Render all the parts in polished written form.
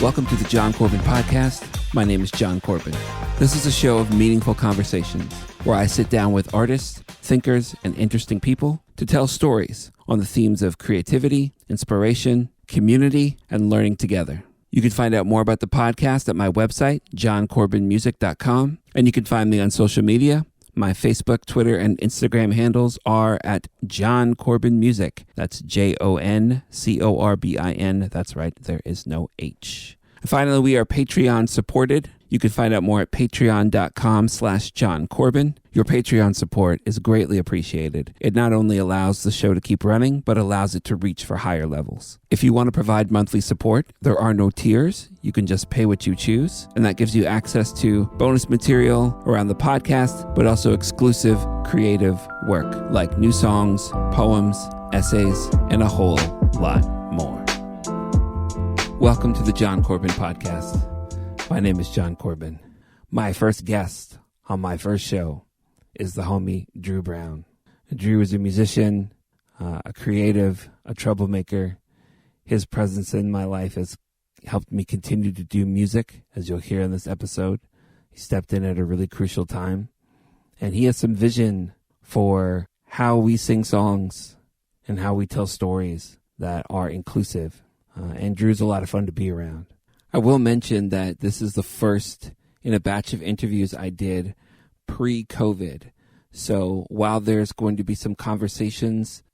Welcome to the Jon Corbin Podcast. My name is Jon Corbin. This is a show of meaningful conversations where I sit down with artists, thinkers, and interesting people to tell stories on the themes of creativity, inspiration, community, and learning together. You can find out more about the podcast at my website, joncorbinmusic.com, and you can find me on social media. My Facebook, Twitter, and Instagram handles are at Jon Corbin Music. That's JONCORBIN. That's right, there is no H. And finally, we are Patreon supported. You can find out more at patreon.com/Jon Corbin. Your Patreon support is greatly appreciated. It not only allows the show to keep running, but allows it to reach for higher levels. If you want to provide monthly support, there are no tiers. You can just pay what you choose, and that gives you access to bonus material around the podcast, but also exclusive creative work like new songs, poems, essays, and a whole lot more. Welcome to the Jon Corbin Podcast. My name is Jon Corbin. My first guest on my first show is the homie Drew Brown. Drew is a musician, a creative, a troublemaker. His presence in my life has helped me continue to do music, as you'll hear in this episode. He stepped in at a really crucial time, and he has some vision for how we sing songs and how we tell stories that are inclusive. And Drew's a lot of fun to be around. I will mention that this is the first in a batch of interviews I did pre-COVID. So while there's going to be some conversations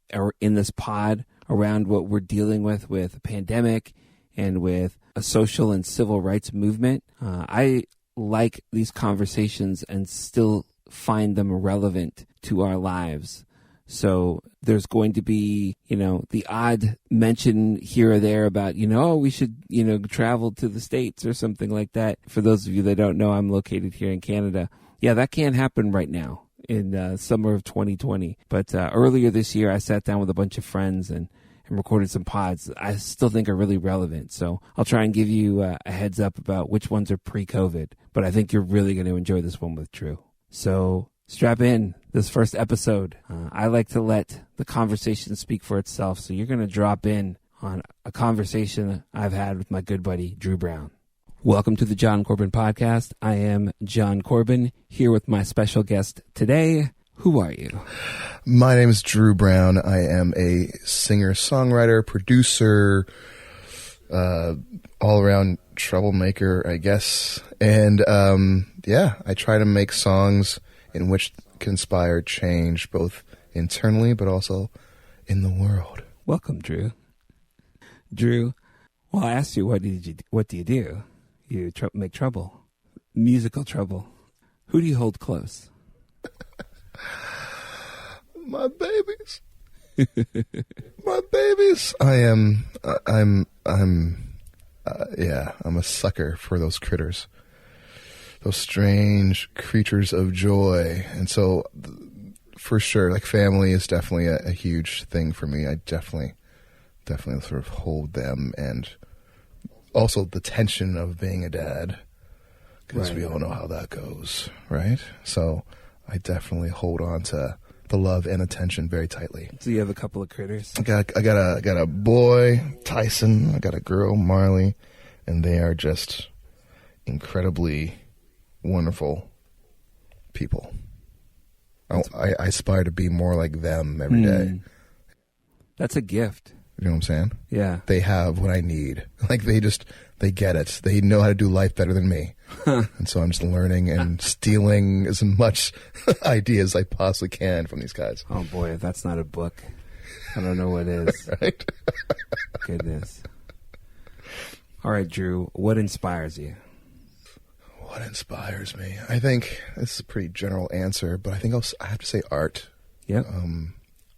in this pod around what we're dealing with a pandemic and with a social and civil rights movement, I like these conversations and still find them relevant to our lives. So there's going to be, the odd mention here or there about, we should, travel to the States or something like that. For those of you that don't know, I'm located here in Canada. Yeah, that can't happen right now in summer of 2020. But earlier this year, I sat down with a bunch of friends and recorded some pods I still think are really relevant. So I'll try and give you a heads up about which ones are pre-COVID. But I think you're really going to enjoy this one with Drew. So strap in. This first episode, I like to let the conversation speak for itself. So you're going to drop in on a conversation I've had with my good buddy, Drew Brown. Welcome to the Jon Corbin Podcast. I am Jon Corbin, here with my special guest today. Who are you? My name is Drew Brown. I am a singer-songwriter, producer, all-around troublemaker, I guess. And I try to make songs in which can inspire change both internally but also in the world. Welcome, Drew. Drew, well, I asked you what do you do? You make trouble, musical trouble. Who do you hold close? My babies. My babies. I'm a sucker for those critters. Those strange creatures of joy. And so, for sure, like family is definitely a huge thing for me. I definitely sort of hold them, and also the tension of being a dad, because we all know how that goes, right? So I definitely hold on to the love and attention very tightly. So you have a couple of critters? I got a boy, Tyson. I got a girl, Marley, and they are just incredibly wonderful people. I aspire to be more like them every day. That's a gift. You know what I'm saying? Yeah. They have what I need. Like they get it. They know how to do life better than me. And so I'm just learning and stealing as much ideas as I possibly can from these guys. Oh boy, if that's not a book, I don't know what is. Right? Goodness. All right, Drew, what inspires you? What inspires me? I think this is a pretty general answer, but I think I have to say art. Yep.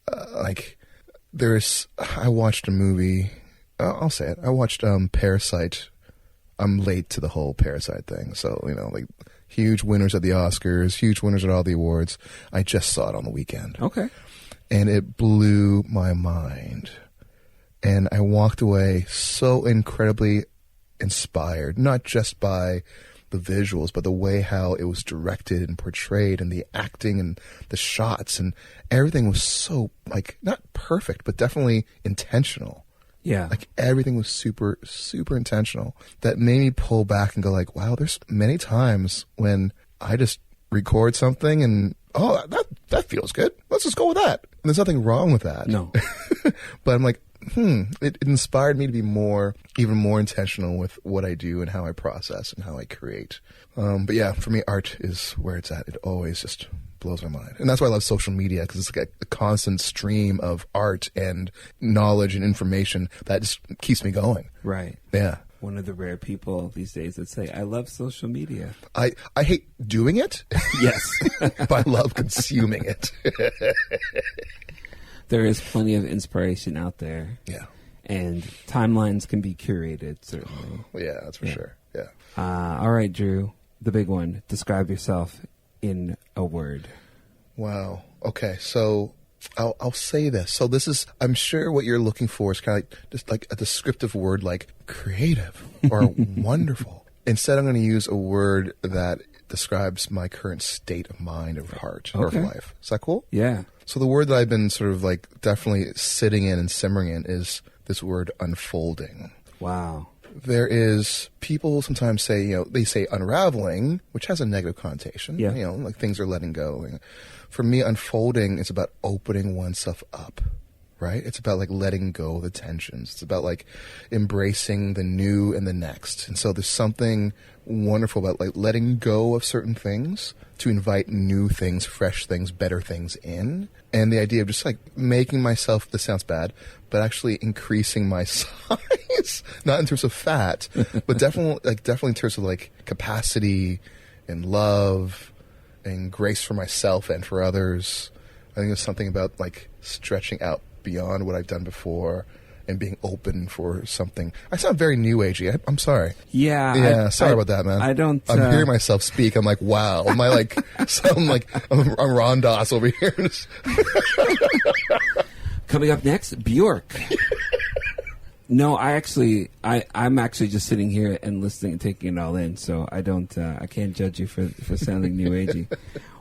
I watched a movie. I'll say it. I watched Parasite. I'm late to the whole Parasite thing, so huge winners at the Oscars, huge winners at all the awards. I just saw it on the weekend. Okay. And it blew my mind, and I walked away so incredibly inspired, not just by the visuals, but the way how it was directed and portrayed, and the acting and the shots, and everything was so, not perfect, but definitely intentional. Yeah. Like everything was super, super intentional. That made me pull back and go like, wow, there's many times when I just record something and, oh, that feels good. Let's just go with that. And there's nothing wrong with that. No. But I'm like, it inspired me to be even more intentional with what I do and how I process and how I create. But yeah, for me, art is where it's at. It always just blows my mind. And that's why I love social media, because it's like a constant stream of art and knowledge and information that just keeps me going. Right. Yeah. One of the rare people these days that say, I love social media. I hate doing it. Yes. But I love consuming it. There is plenty of inspiration out there. Yeah. And timelines can be curated, certainly. Yeah, that's for sure. Yeah. All right, Drew, the big one. Describe yourself in a word. Wow. Okay, so I'll say this. So this is, I'm sure what you're looking for is kind of like just like a descriptive word like creative or wonderful. Instead, I'm going to use a word that describes my current state of mind, of heart, or of life. Is that cool? Yeah. So the word that I've been sort of like definitely sitting in and simmering in is this word unfolding. Wow. There is, people sometimes say, they say unraveling, which has a negative connotation. Yeah. Like things are letting go. For me, unfolding is about opening oneself up, right? It's about like letting go of the tensions. It's about like embracing the new and the next. And so there's something wonderful about like letting go of certain things to invite new things, fresh things, better things in. And the idea of just like making myself, this sounds bad, but actually increasing my size, not in terms of fat, but definitely in terms of like capacity and love and grace for myself and for others. I think there's something about like stretching out beyond what I've done before and being open for something. I sound very new agey. I'm sorry. Yeah. Sorry about that, man. I don't. I'm hearing myself speak. I'm like, wow. Am I like? So I'm like, I'm Ron Doss over here. Coming up next, Bjork. No, I'm actually just sitting here and listening and taking it all in. So I can't judge you for sounding new agey.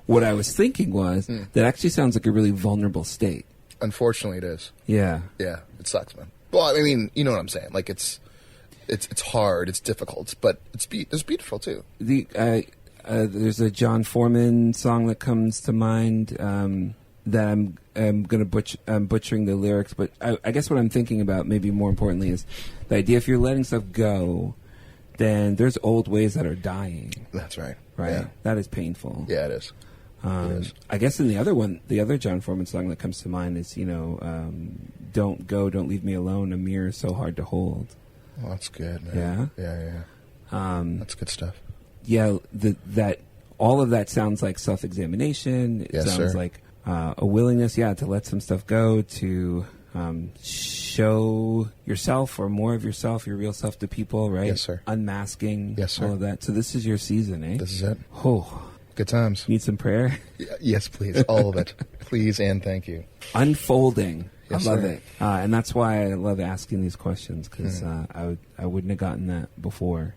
What I was thinking was that actually sounds like a really vulnerable state. Unfortunately, it is. Yeah. Yeah, it sucks, man. Well, I mean, you know what I'm saying. Like it's hard, it's difficult, but it's beautiful too. There's a Jon Foreman song that comes to mind that I'm butchering the lyrics, but I guess what I'm thinking about, maybe more importantly, is the idea if you're letting stuff go, then there's old ways that are dying. That's right. Right? Yeah. That is painful. Yeah, it is. I guess in the other Jon Foreman song that comes to mind is, don't go, don't leave me alone, a mirror so hard to hold. Oh, that's good, man. Yeah? Yeah. That's good stuff. Yeah, that all of that sounds like self-examination. It sounds like a willingness, to let some stuff go, to show yourself or more of yourself, your real self to people, right? Yes, sir. Unmasking, yes, sir. All of that. So this is your season, eh? This is it. Oh. Good times. Need some prayer? Yes, please. All of it. Please and thank you. Unfolding. Yes, I love sir. it. And that's why I love asking these questions, because I wouldn't have gotten that before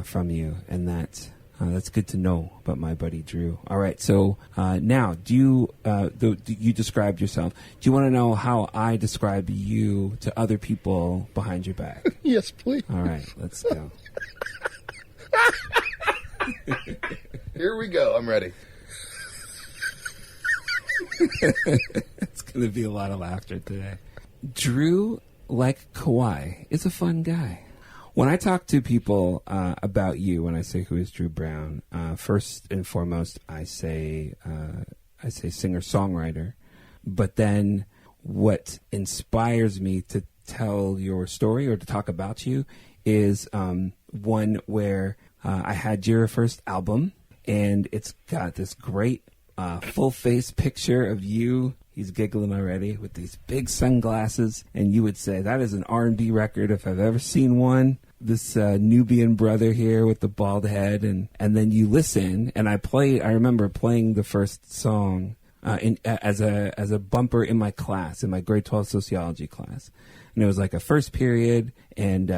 from you. And that's good to know about my buddy Drew. All right. So now, you described yourself. Do you want to know how I describe you to other people behind your back? Yes, please. All right. Let's go. Here we go. I'm ready. It's going to be a lot of laughter today. Drew, like Kawhi, is a fun guy. When I talk to people about you, when I say who is Drew Brown, first and foremost, I say singer-songwriter. But then what inspires me to tell your story or to talk about you is one where I had your first album, and it's got this great full-face picture of you. He's giggling already, with these big sunglasses, and you would say, that is an R&B record if I've ever seen one. This Nubian brother here with the bald head, and then you listen, and I remember playing the first song as a bumper in my class, in my grade 12 sociology class. And it was like a first period, and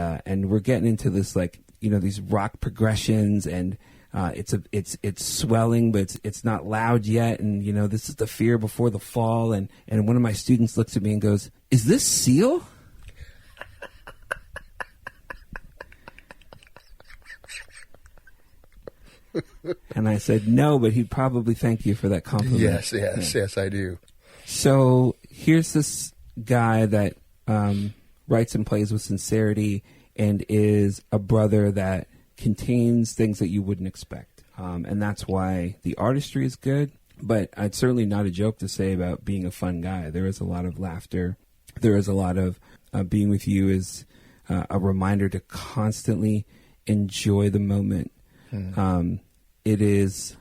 we're getting into this, like, these rock progressions, and it's swelling, but it's not loud yet. And, this is the fear before the fall. And one of my students looks at me and goes, "Is this Seal?" And I said, no, but he'd probably thank you for that compliment. Yes, I do. So here's this guy that writes and plays with sincerity and is a brother that contains things that you wouldn't expect. And that's why the artistry is good. But it's certainly not a joke to say about being a fun guy. There is a lot of laughter. There is a lot of being with you is a reminder to constantly enjoy the moment. It is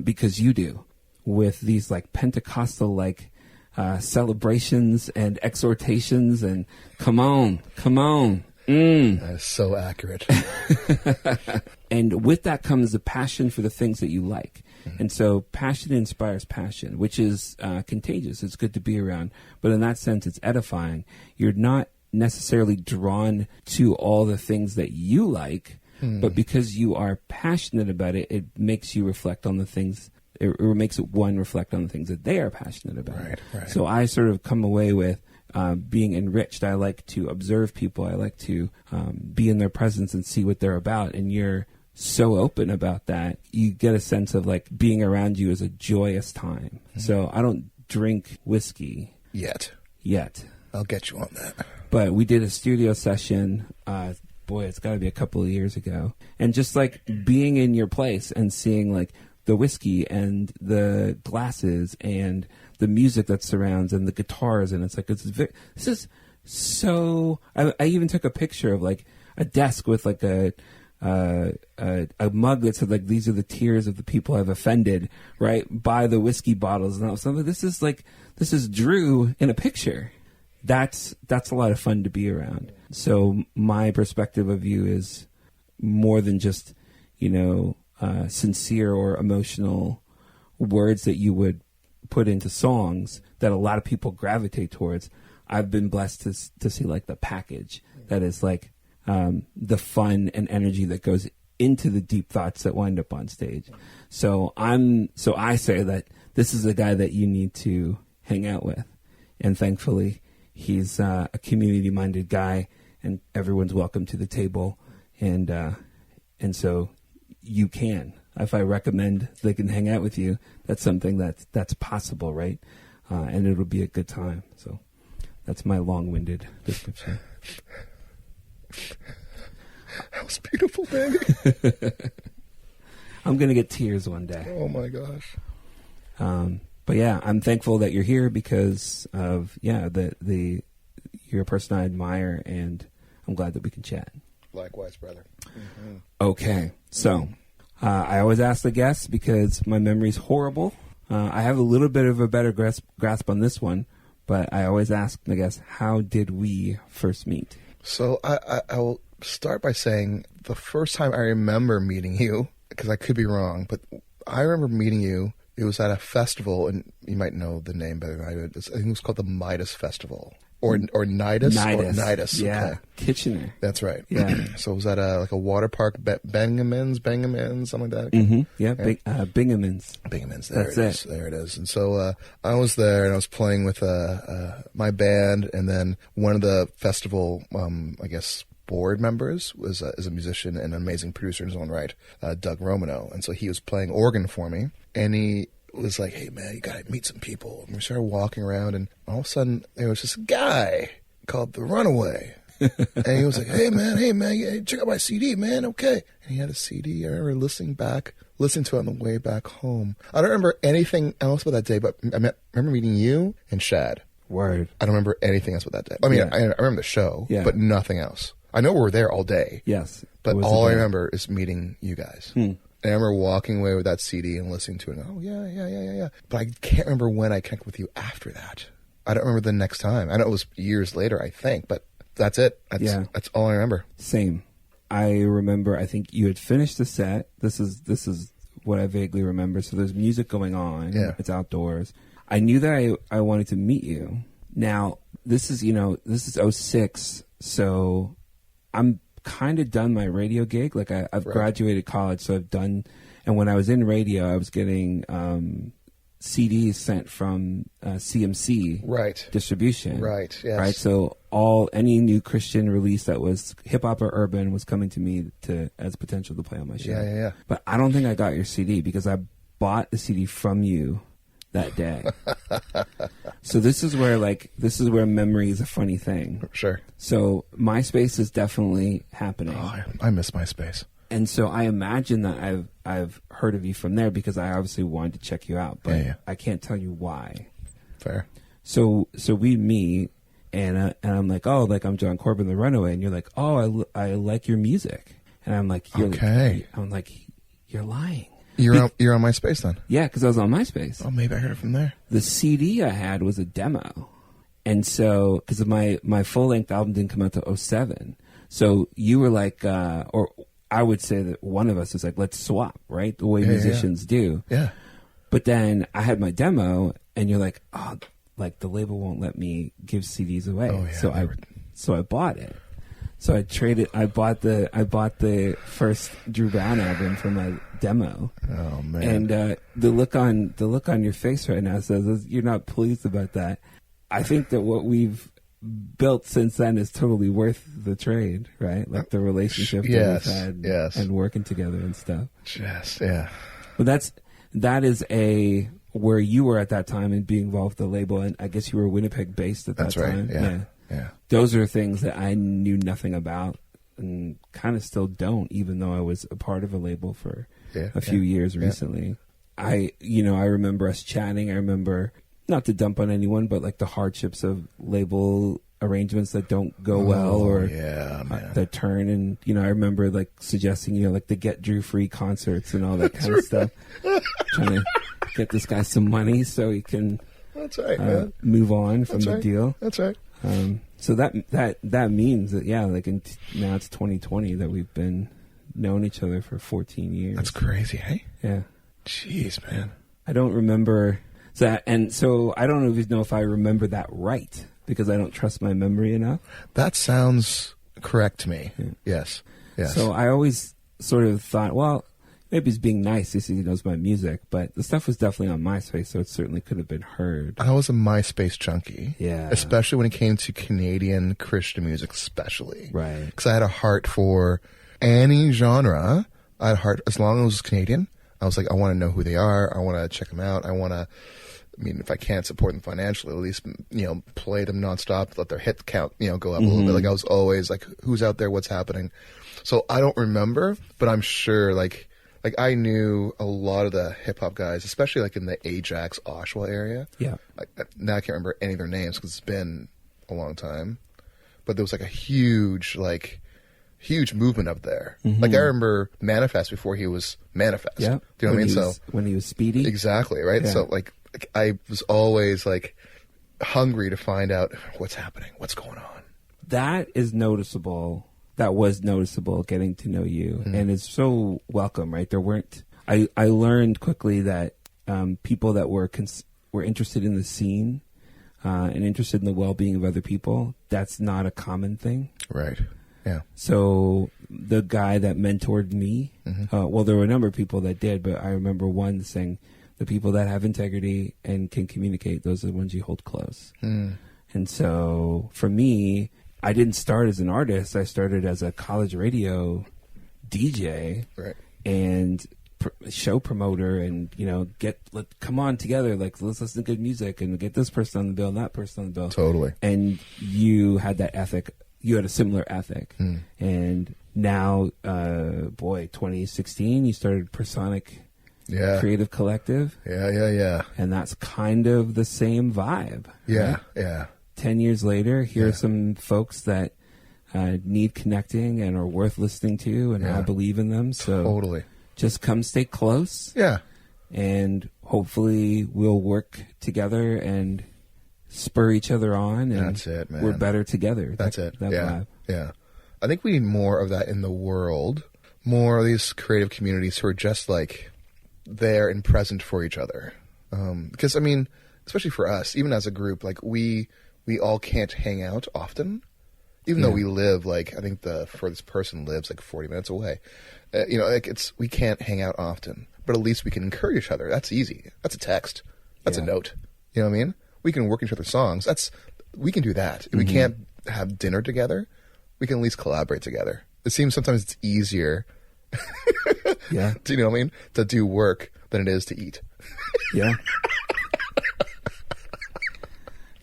because you do with these like Pentecostal like celebrations and exhortations and come on. That is so accurate. And with that comes the passion for the things that you like. And so passion inspires passion, which is contagious. It's good to be around. But in that sense, it's edifying. You're not necessarily drawn to all the things that you like, but because you are passionate about it, it makes you reflect on the things, or makes it one reflect on the things that they are passionate about. Right. So I sort of come away with being enriched. I like to observe people. I like to be in their presence and see what they're about. And you're so open about that. You get a sense of like being around you is a joyous time. So I don't drink whiskey Yet. I'll get you on that. But we did a studio session, it's got to be a couple of years ago. And just like being in your place and seeing like the whiskey and the glasses and the music that surrounds and the guitars. And it's like, this is so, I even took a picture of like a desk with like a mug that said like, these are the tears of the people I've offended, right? By the whiskey bottles. And I was like, this is Drew in a picture. That's a lot of fun to be around. So my perspective of you is more than just, sincere or emotional words that you would put into songs that a lot of people gravitate towards. I've been blessed to see like the package that is like the fun and energy that goes into the deep thoughts that wind up on stage. So I say that this is a guy that you need to hang out with. And thankfully, he's a community-minded guy, and everyone's welcome to the table. And so you can. If I recommend they can hang out with you, that's something that's possible, right? And it'll be a good time. So that's my long-winded description. That was beautiful, baby. I'm going to get tears one day. Oh, my gosh. But yeah, I'm thankful that you're here because of, you're a person I admire, and I'm glad that we can chat. Likewise, brother. Mm-hmm. Okay. So I always ask the guests because my memory's horrible. I have a little bit of a better grasp on this one, but I always ask the guests, how did we first meet? So I will start by saying the first time I remember meeting you, because I could be wrong, but I remember meeting you. It was at a festival, and you might know the name better than I do. I think it was called the Midas Festival. Or Nidus? Nidus. Yeah, okay. Kitchener. That's right. Yeah. So it was at like a water park, Bengamins, something like that? Mm-hmm. Yeah, Bingaman's. Bingaman's, there it is. And so I was there, and I was playing with my band, and then one of the festival, board members is a musician and an amazing producer in his own right, Doug Romano. And so he was playing organ for me, and he was like, hey, man, you got to meet some people. And we started walking around, and all of a sudden, there was this guy called the Runaway. And he was like, hey, man, check out my CD, man, okay. And he had a CD. I remember listening to it on the way back home. I don't remember anything else about that day, but I remember meeting you and Shad. Word. I don't remember anything else about that day. I mean, I remember the show, but nothing else. I know we were there all day. Yes. But all I remember is meeting you guys. And I remember walking away with that CD and listening to it. And, oh, yeah. But I can't remember when I connected with you after that. I don't remember the next time. I know it was years later, I think, but that's it. That's all I remember. Same. I remember, I think you had finished the set. This is what I vaguely remember. So there's music going on. Yeah. It's outdoors. I knew that I wanted to meet you. Now, this is 2006, so I'm kind of done my radio gig. Like I've graduated college, so I've done, and when I was in radio, I was getting CDs sent from CMC Right. distribution. Right. Yes. Right. So any new Christian release that was hip hop or urban was coming to me as potential to play on my show. Yeah. But I don't think I got your CD because I bought the CD from you that day. So this is where memory is a funny thing. Sure. So MySpace is definitely happening. Oh, I miss MySpace. And so I imagine that I've heard of you from there because I obviously wanted to check you out, but I can't tell you why. Fair. So we meet, and I'm like, oh, like I'm Jon Corbin, the Runaway, and you're like, oh, I like your music, and I'm like, okay. I'm like, you're lying. You're on MySpace then? Yeah, because I was on MySpace. Oh, maybe I heard it from there. The CD I had was a demo, and so because my full length album didn't come out till 2007, so you were like, or I would say that one of us is like, let's swap, right? The way musicians do. Yeah. But then I had my demo, and you're like, oh, like the label won't let me give CDs away. Oh, yeah, So I bought it. So I bought the first Drew Brown album for my demo. Oh man. And the look on your face right now says you're not pleased about that. I think that what we've built since then is totally worth the trade, right? Like the relationship that we've had and working together and stuff. Yes, yeah. But that is where you were at that time and being involved with the label, and I guess you were Winnipeg based at that time. That's right. Yeah. Those are things that I knew nothing about and kind of still don't, even though I was a part of a label for a few years recently. I remember us chatting. I remember, not to dump on anyone, but like the hardships of label arrangements that don't go well or that turn. And, I remember like suggesting, like the Get Drew free concerts and all that kind of stuff. Trying to get this guy some money so he can move on from the deal. That's right. So that means that, like now it's 2020 that we've been known each other for 14 years. That's crazy, hey? Yeah. Jeez, man. I don't remember that. And so I don't even know if I remember that right because I don't trust my memory enough. That sounds correct to me. Yeah. Yes. So I always sort of thought, well, maybe he's being nice. He knows my music, but the stuff was definitely on MySpace, so it certainly could have been heard. I was a MySpace junkie. Yeah. Especially when it came to Canadian Christian music, especially. Right. Because I had a heart for any genre. I had a heart, as long as it was Canadian. I was like, I want to know who they are. I want to check them out. I want to, if I can't support them financially, at least, play them nonstop, let their hit count, go up a little bit. Like I was always like, who's out there? What's happening? So I don't remember, but I'm sure like I knew a lot of the hip hop guys, especially like in the Ajax, Oshawa area. Yeah. Now I can't remember any of their names because it's been a long time. But there was like a huge movement up there. Like I remember Manifest before he was Manifest. Yeah. Do you know what I mean? When he was Speedy. Exactly, right? Yeah. So like I was always like hungry to find out what's happening, what's going on. That is noticeable. That was noticeable getting to know you, and it's so welcome, right? There weren't. I learned quickly that people that were interested in the scene and interested in the well-being of other people. That's not a common thing, right? Yeah. So the guy that mentored me, well, there were a number of people that did, but I remember one saying, "The people that have integrity and can communicate, those are the ones you hold close." And so for me, I didn't start as an artist. I started as a college radio DJ and show promoter, and come on together, like let's listen to good music and get this person on the bill and that person on the bill. Totally. And you had that ethic. You had a similar ethic. And now, 2016, you started Personic Creative Collective. Yeah. And that's kind of the same vibe. Yeah, right? yeah. 10 years later, here are some folks that need connecting and are worth listening to, and I believe in them. So totally. Just come stay close. Yeah. And hopefully we'll work together and spur each other on. And that's it, man. We're better together. That's it. That vibe. Yeah. I think we need more of that in the world. More of these creative communities who are just like there and present for each other. Because, especially for us, even as a group, like we all can't hang out often, even though we live, like, I think the furthest person lives like 40 minutes away. We can't hang out often, but at least we can encourage each other. That's easy. That's a text. That's a note. You know what I mean? We can work each other's songs. We can do that. If we can't have dinner together, we can at least collaborate together. It seems sometimes it's easier Yeah. do you know what I mean? To do work than it is to eat. Yeah.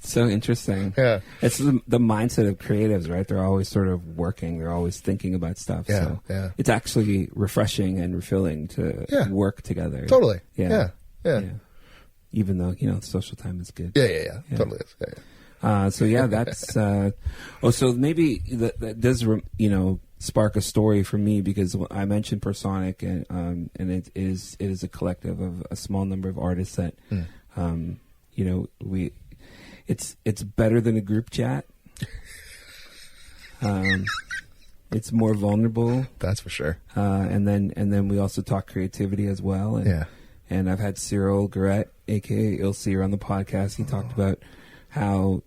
So interesting. Yeah. It's the mindset of creatives, right? They're always sort of working. They're always thinking about stuff. Yeah, so yeah. it's actually refreshing and refilling to work together. Totally. Yeah. Yeah. Even though, social time is good. Yeah. Totally is. Yeah. So yeah, that's, so maybe that does, spark a story for me, because I mentioned Personic, and it is a collective of a small number of artists that, it's better than a group chat. It's more vulnerable. That's for sure. And then we also talk creativity as well. And, and I've had Cyril Garrett, aka Ilseer, on the podcast. He talked about how,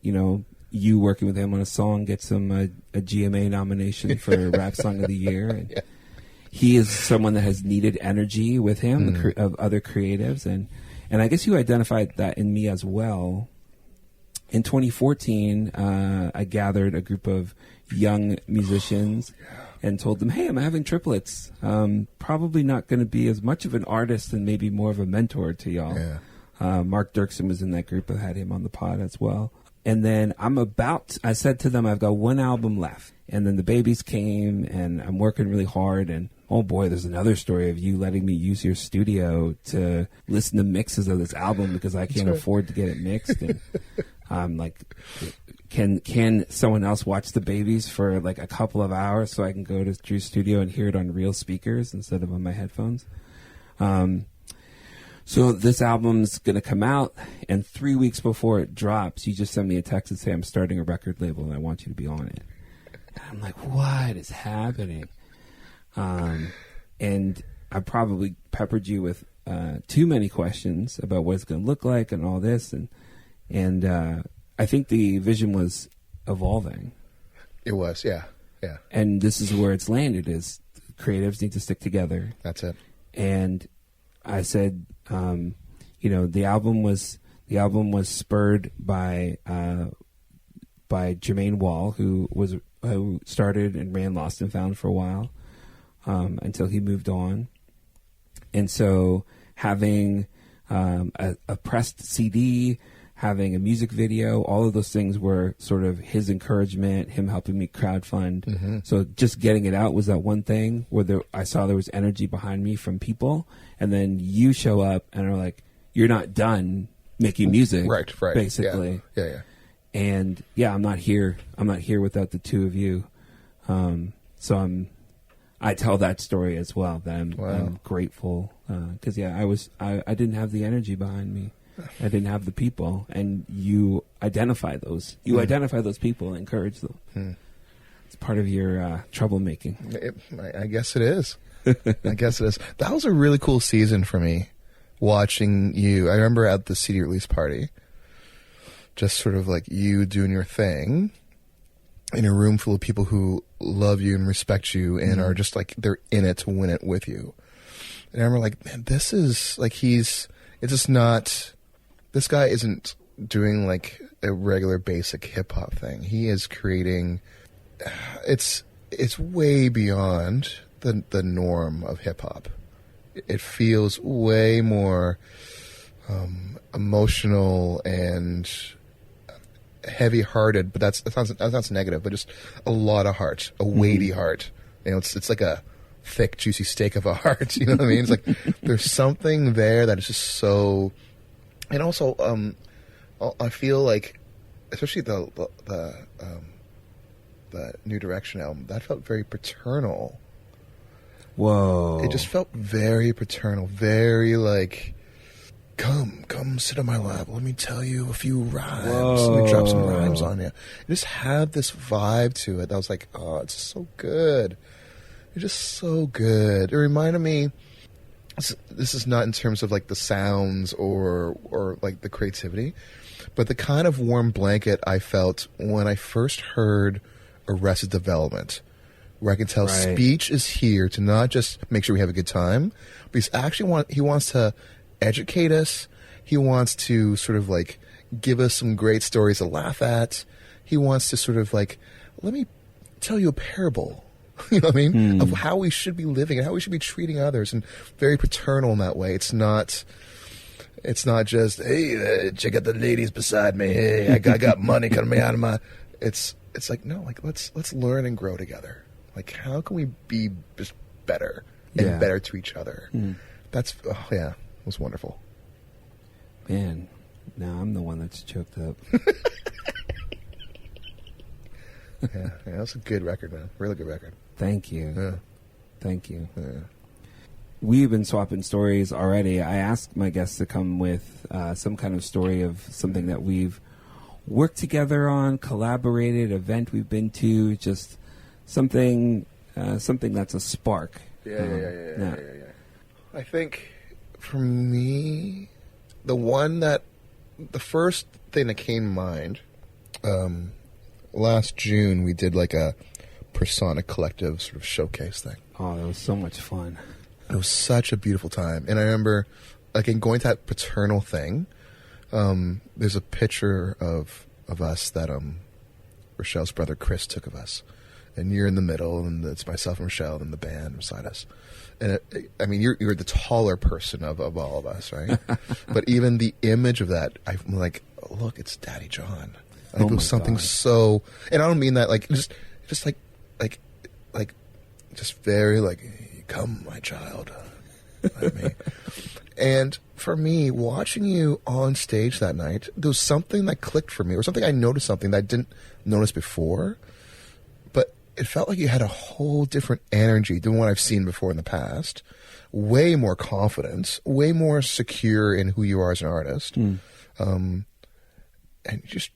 you working with him on a song gets him a GMA nomination for Rap Song of the Year. And he is someone that has needed energy with him of other creatives. And I guess you identified that in me as well. In 2014, I gathered a group of young musicians and told them, hey, I'm having triplets. Probably not going to be as much of an artist and maybe more of a mentor to y'all. Yeah. Mark Dirksen was in that group. I had him on the pod as well. And then I said to them, I've got one album left. And then the babies came, and I'm working really hard. And oh boy, there's another story of you letting me use your studio to listen to mixes of this album because I can't afford to get it mixed. And I'm like, can someone else watch the babies for like a couple of hours so I can go to Drew's studio and hear it on real speakers instead of on my headphones? So this album's going to come out, and 3 weeks before it drops, you just send me a text and say, I'm starting a record label and I want you to be on it. And I'm like, what is happening? And I probably peppered you with too many questions about what it's going to look like and all this. And I think the vision was evolving. It was, yeah. And this is where it's landed, is creatives need to stick together. That's it. And I said, the album was spurred by Jermaine Wall, who started and ran Lost and Found for a while, until he moved on. And so having a pressed CD, having a music video, all of those things were sort of his encouragement, him helping me crowdfund. Mm-hmm. So just getting it out was that one thing where I saw there was energy behind me from people. And then you show up and are like, you're not done making music. Right. Basically. Yeah. And I'm not here without the two of you. So I tell that story as well, that I'm grateful. 'Cause I didn't have the energy behind me. I didn't have the people, and you identify those. You identify those people and encourage them. It's part of your troublemaking. I guess it is. That was a really cool season for me, watching you. I remember at the CD release party, just sort of like you doing your thing in a room full of people who love you and respect you and are just like, they're in it to win it with you. And I remember like, man, this is like, this guy isn't doing like a regular basic hip hop thing. He is creating, it's way beyond the norm of hip hop. It feels way more emotional and heavy-hearted, but that sounds negative, but just a lot of heart, a weighty heart. It's like a thick, juicy steak of a heart. You know what I mean? It's like there's something there that is just so. And also, I feel like, especially the New Direction album, that felt very paternal. Whoa! It just felt very paternal, very like, come sit on my lap. Let me tell you a few rhymes. Whoa. Let me drop some rhymes on you. It just had this vibe to it that was like, oh, it's so good. It's just so good. It reminded me. This is not in terms of like the sounds or like the creativity, but the kind of warm blanket I felt when I first heard Arrested Development, where I can tell Speech is here to not just make sure we have a good time, but he wants to educate us, He wants to sort of like give us some great stories to laugh at. He wants to sort of like, let me tell you a parable, you know what I mean, of how we should be living and how we should be treating others, and very paternal in that way. It's not just, hey, check out the ladies beside me. Hey, I got money coming out of my. It's like, no, like let's learn and grow together. Like, how can we be just better and better to each other? That's it was wonderful. Man, now I'm the one that's choked up. yeah, that's a good record, man. Really good record. Thank you. Yeah. Thank you. Yeah. We've been swapping stories already. I asked my guests to come with some kind of story of something that we've worked together on, collaborated, event we've been to, just something that's a spark. Yeah. I think for me, the first thing that came to mind, last June we did like a Persona Collective sort of showcase thing. Oh, that was so much fun. It was such a beautiful time. And I remember, like, in going to that paternal thing, there's a picture of us that Rochelle's brother Chris took of us. And you're in the middle, and it's myself and Rochelle and the band beside us. And I mean, you're the taller person of all of us, right? But even the image of that, I'm like, look, it's Daddy Jon. Like, it was something so, and I don't mean that like just like just very like, come, my child. Like me. And for me, watching you on stage that night, there was something that clicked for me, or something I noticed, something that I didn't notice before. But it felt like you had a whole different energy than what I've seen before in the past. Way more confidence, way more secure in who you are as an artist. And you just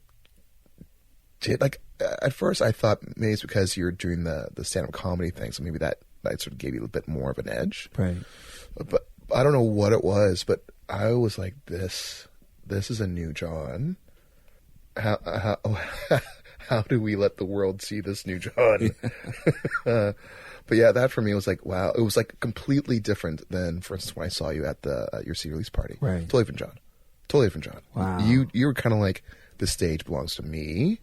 did, like, at first I thought maybe it's because you're doing the stand-up comedy thing, so maybe that sort of gave you a bit more of an edge. Right. But I don't know what it was, but I was like, this is a new Jon. How do we let the world see this new Jon? But yeah, that for me was like, wow. It was like completely different than, for instance, when I saw you at your CD release party. Right. Totally different Jon. Wow. You were kind of like, the stage belongs to me.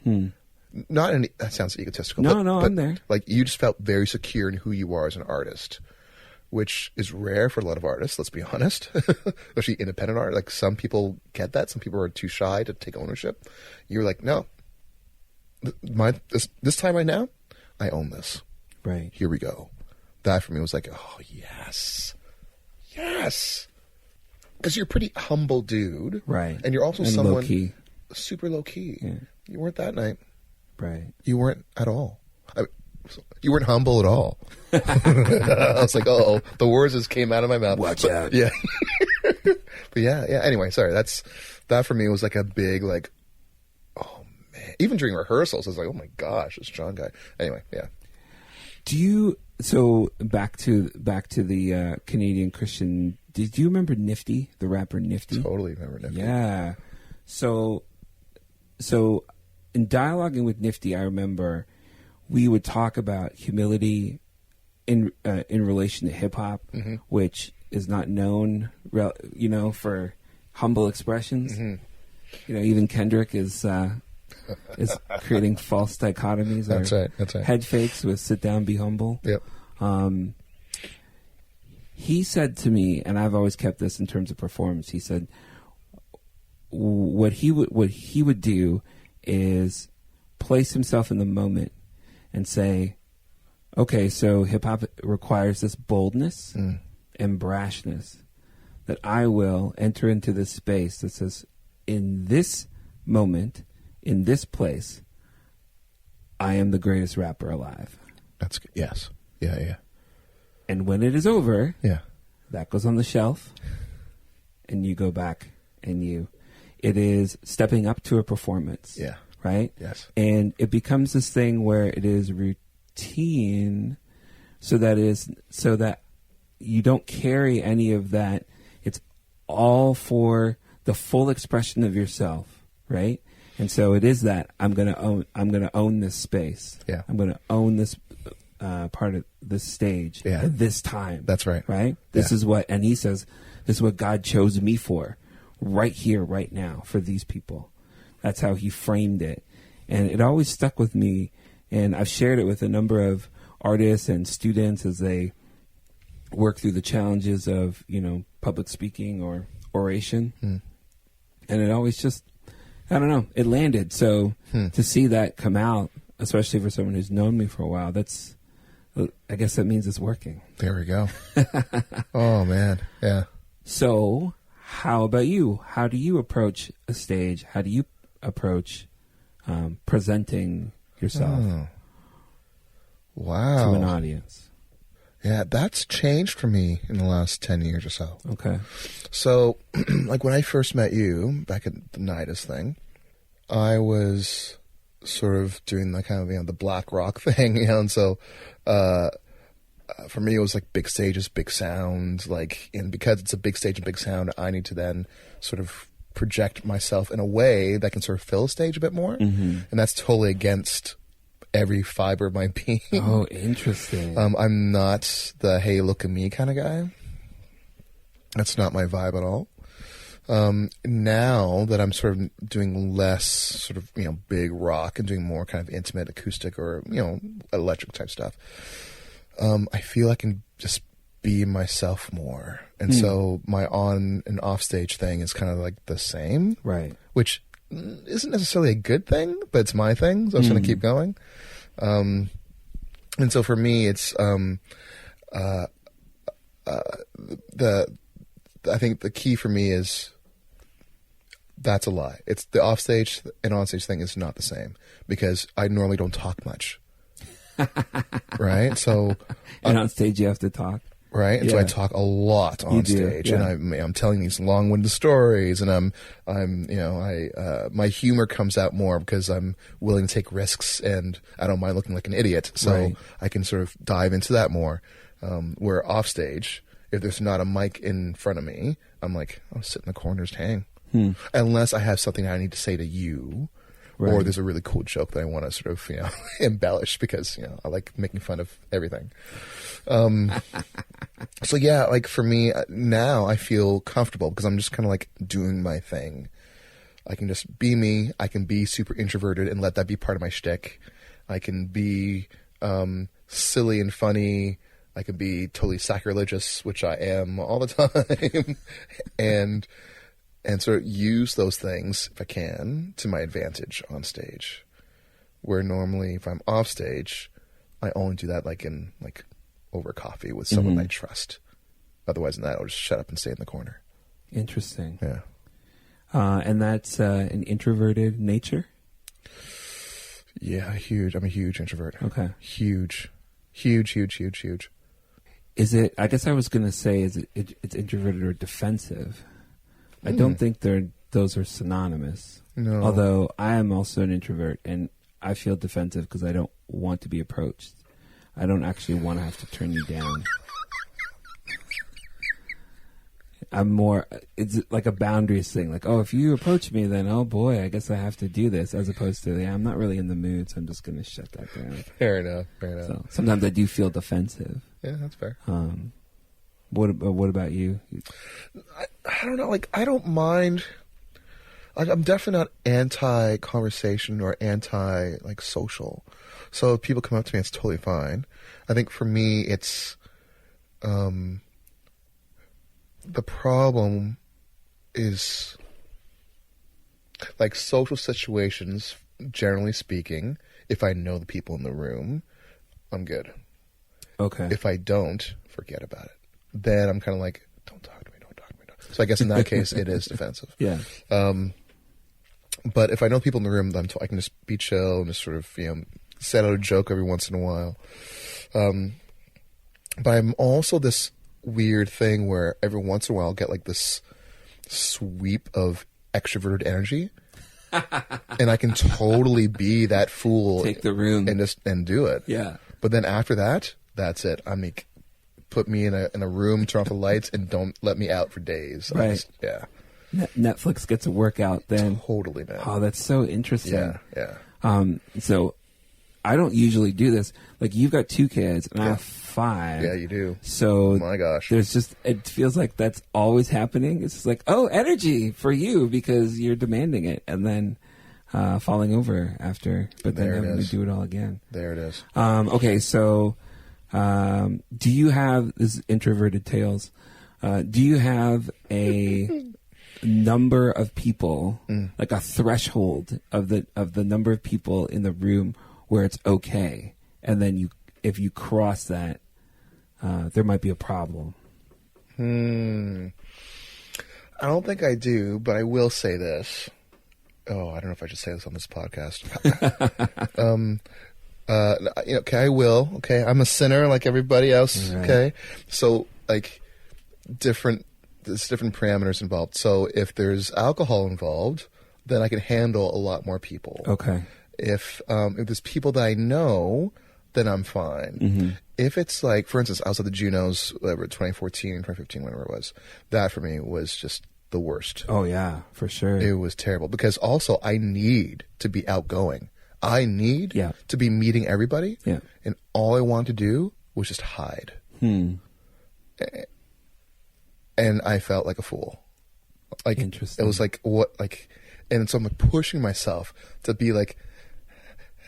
Not any, that sounds egotistical. No, but I'm there. Like, you just felt very secure in who you are as an artist, which is rare for a lot of artists, let's be honest. Especially independent art. Like, some people get that. Some people are too shy to take ownership. You're like, no. This time right now, I own this. Right. Here we go. That for me was like, oh, yes. Yes. Because you're a pretty humble dude. Right. And you're also and someone low-key. super low-key. Yeah. You weren't that night. Right. You weren't at all. You weren't humble at all. I was like, oh, the words just came out of my mouth. Watch out. Yeah. But yeah. Anyway, sorry. That for me was like a big, like, oh man. Even during rehearsals, I was like, oh my gosh, this Jon guy. Anyway, yeah. So back to the Canadian Christian. Did you remember Nifty, the rapper Nifty? Totally remember Nifty. Yeah. So in dialoguing with Nifty, I remember we would talk about humility in relation to hip hop, which is not known, for humble expressions. Even Kendrick is creating false dichotomies. That's right. Head fakes with sit down, be humble. Yep. He said to me, and I've always kept this in terms of performance. He said, what he would do is place himself in the moment and say, okay, so hip hop requires this boldness and brashness, that I will enter into this space that says, in this moment, in this place, I am the greatest rapper alive. That's good. Yes. Yeah. And when it is over, yeah, that goes on the shelf, and you go back and it is stepping up to a performance. Yeah. Right? Yes. And it becomes this thing where it is routine, so that you don't carry any of that. It's all for the full expression of yourself, right? And so it is that I'm going to own this space. Yeah. I'm going to own this part of this stage at this time. That's right. Right? This is what, and he says, this is what God chose me for. right here, right now for these people. That's how he framed it. And it always stuck with me. And I've shared it with a number of artists and students as they work through the challenges of, public speaking or oration. And it always just, I don't know, it landed. So to see that come out, especially for someone who's known me for a while, I guess that means it's working. There we go. Oh, man. Yeah. So how about you? How do you approach a stage? How do you approach presenting yourself to an audience? Yeah, that's changed for me in the last 10 years or so. Okay. So, like when I first met you back at the Nidus thing, I was sort of doing the kind of, the black rock thing, and so for me it was like big stages, big sound, and because it's a big stage and big sound, I need to then sort of project myself in a way that can sort of fill a stage a bit more, and that's totally against every fiber of my being. Oh, interesting. I'm not the hey, look at me kind of guy. That's not my vibe at all. Now that I'm sort of doing less sort of, big rock and doing more kind of intimate acoustic or, electric type stuff, I feel I can just be myself more. And so my on and off stage thing is kind of like the same. Right. Which isn't necessarily a good thing, but it's my thing, so I'm just going to keep going. And so for me, it's I think the key for me is that's a lie. It's the offstage and onstage thing is not the same because I normally don't talk much. Right? So and on stage you have to talk. Right, and so I talk a lot on stage, and I'm telling these long-winded stories, and my humor comes out more because I'm willing to take risks, and I don't mind looking like an idiot, so I can sort of dive into that more. Where off stage, if there's not a mic in front of me, I'm like, I'll sit in the corner, just hang, unless I have something I need to say to you. Right. Or there's a really cool joke that I want to sort of, embellish because, I like making fun of everything. So yeah, like for me now I feel comfortable because I'm just kind of like doing my thing. I can just be me. I can be super introverted and let that be part of my shtick. I can be silly and funny. I can be totally sacrilegious, which I am all the time. and sort of use those things, if I can, to my advantage on stage. Where normally, if I'm off stage, I only do that over coffee with someone I trust. Otherwise than that, I'll just shut up and stay in the corner. Interesting. Yeah. And that's an introverted nature? Yeah, huge. I'm a huge introvert. Okay. Huge. Is it, I guess I was going to say, it's introverted or defensive? I don't think those are synonymous. No. Although I am also an introvert, and I feel defensive because I don't want to be approached. I don't actually want to have to turn you down. I'm more, it's like a boundaries thing. Like, if you approach me, then, oh boy, I guess I have to do this. As opposed to, I'm not really in the mood, so I'm just going to shut that down. Fair enough. So sometimes I do feel defensive. Yeah, that's fair. What about you? I don't know. I don't mind. I'm definitely not anti-conversation or anti-social. So if people come up to me, it's totally fine. I think for me, it's the problem is social situations. Generally speaking, if I know the people in the room, I'm good. Okay. If I don't, forget about it. Then I'm kind of like, don't talk to me. So I guess in that case, it is defensive. Yeah. But if I know people in the room, I can just be chill and just sort of, set out a joke every once in a while. But I'm also this weird thing where every once in a while I'll get this sweep of extroverted energy. And I can totally be that fool. Take the room. And do it. Yeah. But then after that, that's it. Put me in a room, turn off the lights, and don't let me out for days. Right. Netflix gets a workout then. Totally, man. Oh, that's so interesting. Yeah. So I don't usually do this. Like, you've got 2 kids, and I have 5. Yeah, you do. So, oh my gosh, there's just, it feels like that's always happening. It's just like, oh, energy for you because you're demanding it, and then falling over after, but then having to do it all again. There it is. Okay, so do you have, this is introverted tales, do you have a number of people, like a threshold of the number of people in the room where it's okay, and then if you cross that, there might be a problem? I don't think I do, but I will say this. Oh, I don't know if I should say this on this podcast. Okay, I will. Okay, I'm a sinner like everybody else. Right. Okay, so like there's different parameters involved. So if there's alcohol involved, then I can handle a lot more people. Okay. If there's people that I know, then I'm fine. Mm-hmm. If it's like, for instance, I was at the Junos, whatever, 2014, 2015, whatever it was. That for me was just the worst. Oh yeah, for sure. It was terrible because also I need to be outgoing. I need to be meeting everybody. Yeah. And all I wanted to do was just hide. And I felt like a fool. Like, interesting. It was like, what, like, and so I'm like pushing myself to be like,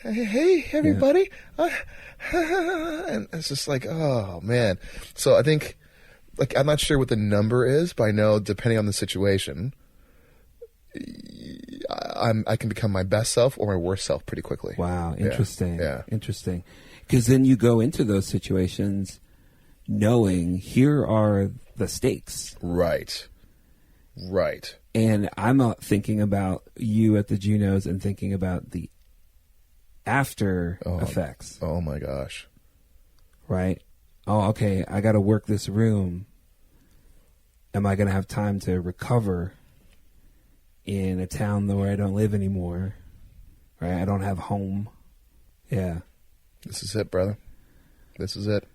hey everybody. And it's just like, oh man. So I think, like, I'm not sure what the number is, but I know depending on the situation, I can become my best self or my worst self pretty quickly. Wow, interesting. Yeah. Interesting. Because then you go into those situations knowing here are the stakes. Right. And I'm thinking about you at the Junos and thinking about the after effects. Oh my gosh. Right? Oh, okay, I got to work this room. Am I going to have time to recover in a town where I don't live anymore? Right? I don't have home. Yeah. This is it, brother. This is it.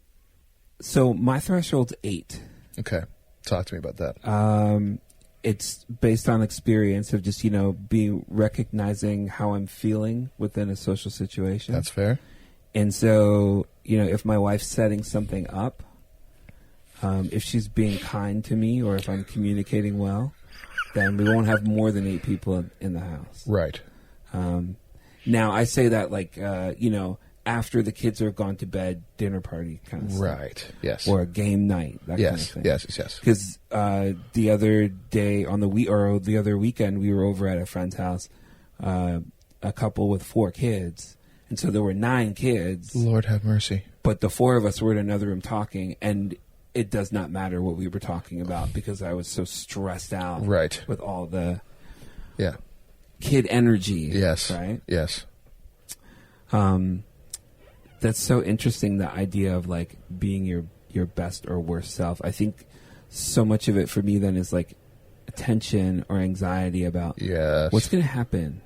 So my threshold's 8. Okay. Talk to me about that. It's based on experience of just, recognizing how I'm feeling within a social situation. That's fair. And so, if my wife's setting something up, if she's being kind to me or if I'm communicating well, then we won't have more than 8 people in the house. Right. Now, I say that like, after the kids are gone to bed, dinner party kind of stuff. Right, yes. Or a game night, that kind of thing. Yes. Because the other day, the other weekend, we were over at a friend's house, a couple with 4 kids. And so there were 9 kids. Lord have mercy. But the 4 of us were in another room talking, and it does not matter what we were talking about because I was so stressed out with all the kid energy. Yes. Right? Yes. That's so interesting, the idea of like being your best or worst self. I think so much of it for me then is like tension or anxiety about what's going to happen.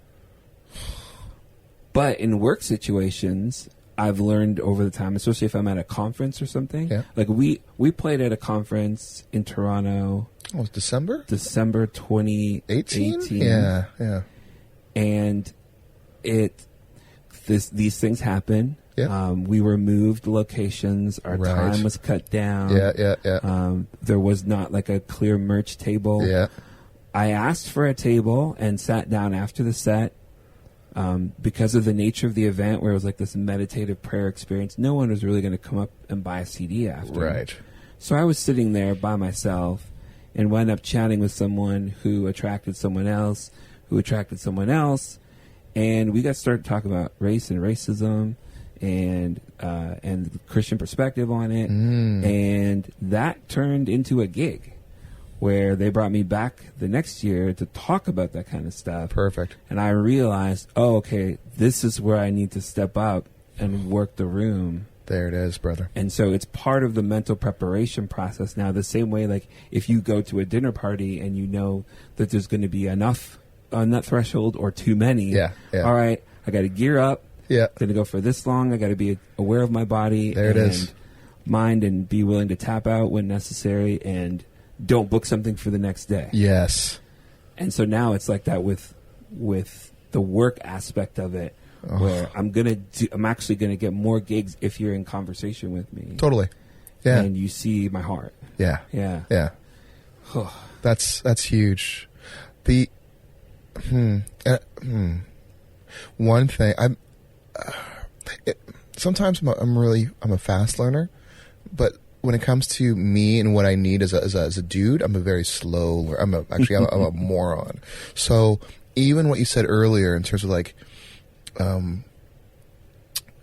But in work situations, I've learned over the time, especially if I'm at a conference or something. Yeah. Like we played at a conference in Toronto. Oh, it was December 2018. Yeah. And these things happen. Yeah. We were moved locations. Our time was cut down. Yeah. There was not like a clear merch table. Yeah. I asked for a table and sat down after the set. Because of the nature of the event where it was like this meditative prayer experience, no one was really going to come up and buy a CD after. Right. So I was sitting there by myself and wound up chatting with someone who attracted someone else, and we got started talking about race and racism and the Christian perspective on it. And that turned into a gig where they brought me back the next year to talk about that kind of stuff. Perfect. And I realized, okay, this is where I need to step up and work the room. There it is, brother. And so it's part of the mental preparation process now, the same way like if you go to a dinner party and you know that there's going to be enough on that threshold or too many. Yeah. All right, I got to gear up. Yeah. Going to go for this long. I got to be aware of my body and mind and be willing to tap out when necessary and don't book something for the next day. Yes. And so now it's like that with the work aspect of it, where I'm actually gonna get more gigs if you're in conversation with me. Totally. Yeah. And you see my heart. Yeah. Yeah. Yeah. That's huge. The one thing sometimes I'm a fast learner, but when it comes to me and what I need as a dude, I'm a very slow learner. I'm a moron. So even what you said earlier in terms of like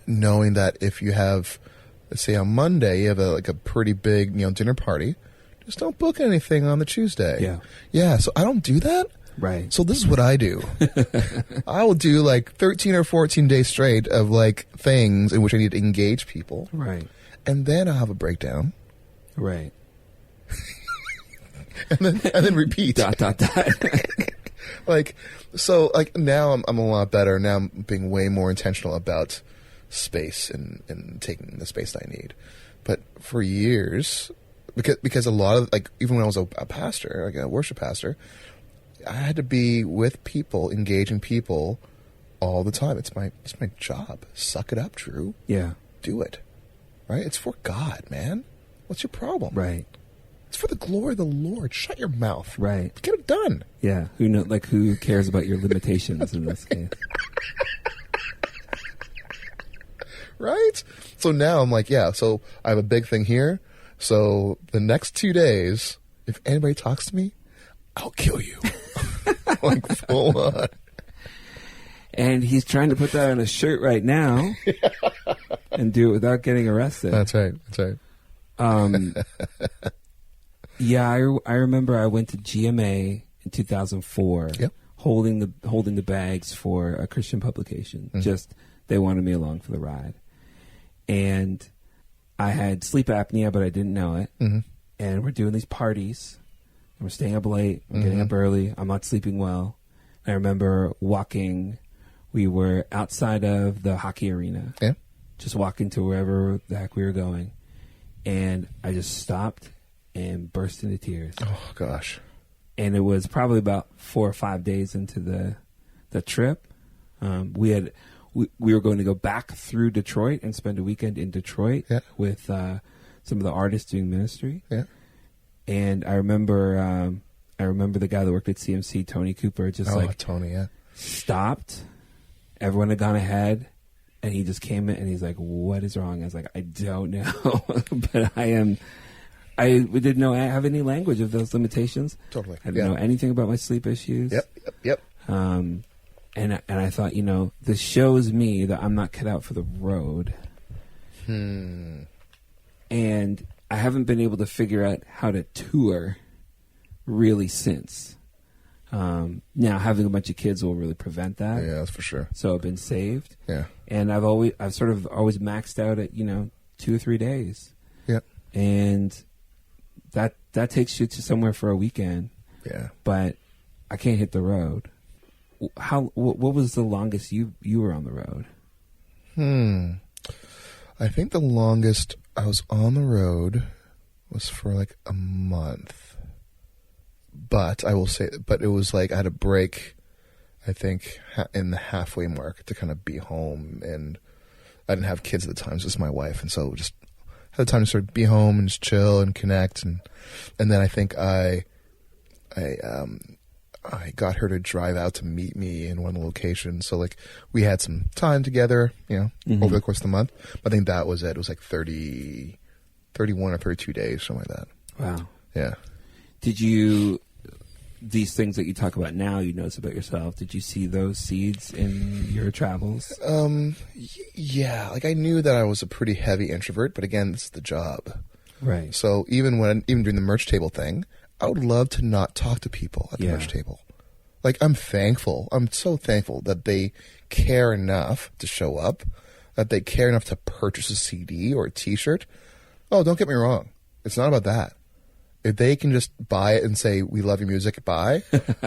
knowing that if you have, let's say on Monday you have a pretty big dinner party, just don't book anything on the Tuesday. Yeah. So I don't do that. Right. So this is what I do. I will do like 13 or 14 days straight of like things in which I need to engage people. Right. And then I'll have a breakdown. Right. and then repeat. ... Like, so like now I'm a lot better. Now I'm being way more intentional about space and taking the space that I need. But for years, because a lot of, like, even when I was a pastor, like a worship pastor, I had to be with people, engaging people all the time. It's my job. Suck it up, Drew. Yeah. Do it. Right? It's for God, man. What's your problem? Right. It's for the glory of the Lord. Shut your mouth. Right. Get it done. Yeah. Who cares about your limitations in this case? Right? So now I'm like, yeah, so I have a big thing here. So the next 2 days, if anybody talks to me, I'll kill you. Like, full on. And he's trying to put that on a shirt right now and do it without getting arrested. That's right. Yeah, I remember I went to GMA in 2004, yep. holding the bags for a Christian publication. Mm-hmm. Just they wanted me along for the ride, and I had sleep apnea, but I didn't know it. Mm-hmm. And we're doing these parties, and we're staying up late, we're getting up early. I'm not sleeping well. I remember walking. We were outside of the hockey arena, just walking to wherever the heck we were going, and I just stopped and burst into tears. Oh gosh! And it was probably about 4 or 5 days into the trip. We were going to go back through Detroit and spend a weekend in Detroit with some of the artists doing ministry. Yeah. And I remember the guy that worked at CMC, Tony Cooper, Tony, stopped. Everyone had gone ahead, and he just came in and he's like, "What is wrong?" I was like, "I don't know," but I didn't have any language of those limitations. Totally. I didn't know anything about my sleep issues. Yep. And I thought, this shows me that I'm not cut out for the road. And I haven't been able to figure out how to tour really since. Now having a bunch of kids will really prevent that. Yeah, that's for sure. So I've been saved. Yeah. And I've sort of always maxed out at, 2 or 3 days. Yep. And that takes you to somewhere for a weekend. Yeah. But I can't hit the road. What was the longest you were on the road? I think the longest I was on the road was for like a month. But I will say, it was like I had a break, I think, in the halfway mark to kind of be home. And I didn't have kids at the time, so it was my wife. And so just had the time to sort of be home and just chill and connect. And then I think I got her to drive out to meet me in one location. So like we had some time together, over the course of the month. But I think that was it. It was like 31 or 32 days, something like that. Wow. Yeah. Did these things that you talk about now, you notice about yourself, did you see those seeds in your travels? Yeah. Like I knew that I was a pretty heavy introvert, but again, this is the job. Right. So even during the merch table thing, I would love to not talk to people at the merch table. Like I'm so thankful that they care enough to show up, that they care enough to purchase a CD or a t-shirt. Oh, don't get me wrong. It's not about that. If they can just buy it and say, "We love your music," buy,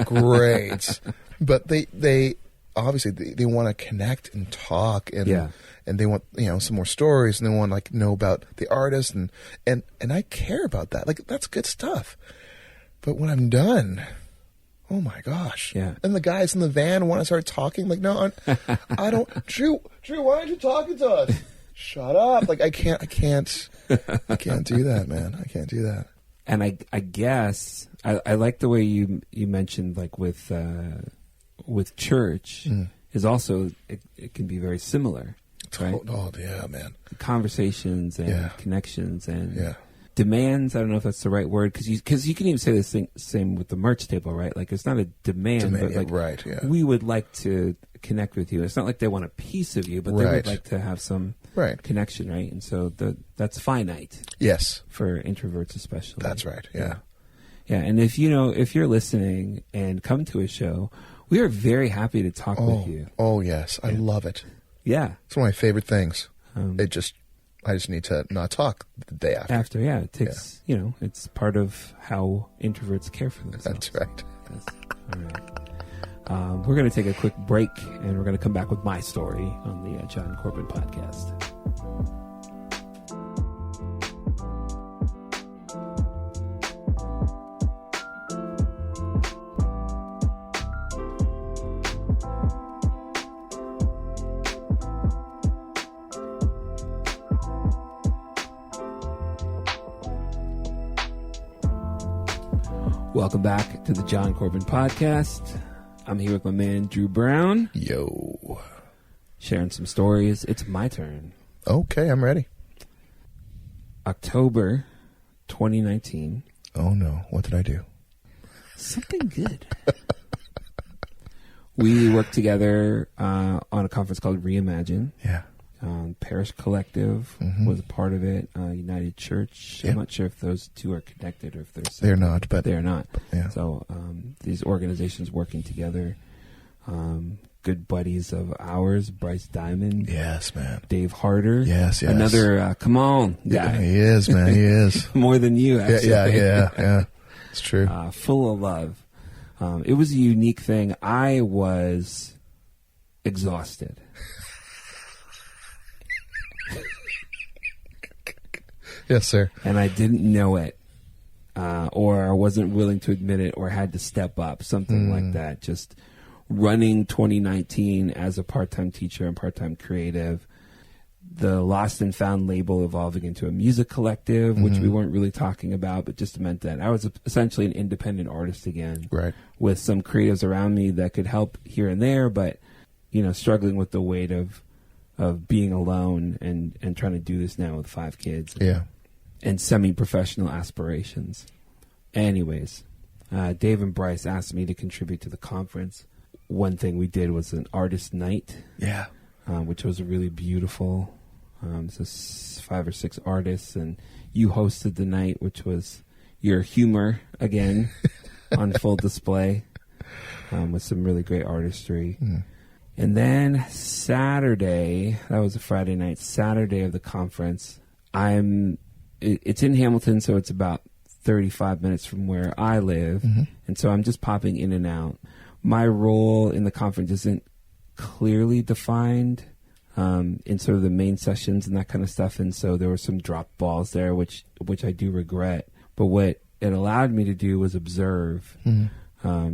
great. But they obviously they want to connect and talk and they want some more stories and they want to know about the artist and I care about that. Like that's good stuff. But when I'm done, oh my gosh. Yeah. And the guys in the van want to start talking. Like, no, I don't. Drew, why aren't you talking to us? Shut up. Like, I can't do that, man. I can't do that. And I guess I like the way you mentioned, like with church is also, it can be very similar. Right? Oh, yeah, man. Conversations and connections and demands. I don't know if that's the right word, because you can even say the same with the merch table, right? Like, it's not a demand, but like, right, yeah. we would like to connect with you. It's not like they want a piece of you, but they would like to have some connection, right? And so that's finite. Yes. For introverts especially. That's right, yeah. Yeah, and if you're listening and come to a show, we are very happy to talk with you. Oh, yes. I love it. Yeah. It's one of my favorite things. I just need to not talk the day after. It takes, it's part of how introverts care for themselves. That's right. All right. We're going to take a quick break, and we're going to come back with my story on the Jon Corbin Podcast. Welcome back to the Jon Corbin Podcast. I'm here with my man, Drew Brown. Yo. Sharing some stories. It's my turn. Okay, I'm ready. October 2019. Oh, no. What did I do? Something good. We worked together on a conference called Reimagine. Yeah. Parish Collective was a part of it. United Church. Yep. I'm not sure if those two are connected or if they're separate. They're not, but they're not. Yeah. So these organizations working together. Good buddies of ours, Bryce Diamond. Yes, man. Dave Harder. Yes. Another come on guy. Yeah, he is, man. He is. More than you, actually. Yeah. It's true. Full of love. It was a unique thing. I was exhausted. Yes, sir. And I didn't know it, or I wasn't willing to admit it, or had to step up, something like that. Just running 2019 as a part-time teacher and part-time creative, the Lost and Found label evolving into a music collective, which we weren't really talking about, but just meant that I was essentially an independent artist again, right? With some creatives around me that could help here and there, but struggling with the weight of being alone and trying to do this now with 5 kids. Yeah. And semi-professional aspirations. Anyways, Dave and Bryce asked me to contribute to the conference. One thing we did was an artist night. Yeah. Which was really beautiful. So 5 or 6 artists, and you hosted the night, which was your humor again on full display, with some really great artistry. And then Saturday, that was a Friday night, Saturday of the conference, it's in Hamilton, so it's about 35 minutes from where I live. And so I'm just popping in and out. My role in the conference isn't clearly defined in sort of the main sessions and that kind of stuff. And so there were some drop balls there, which I do regret. But what it allowed me to do was observe.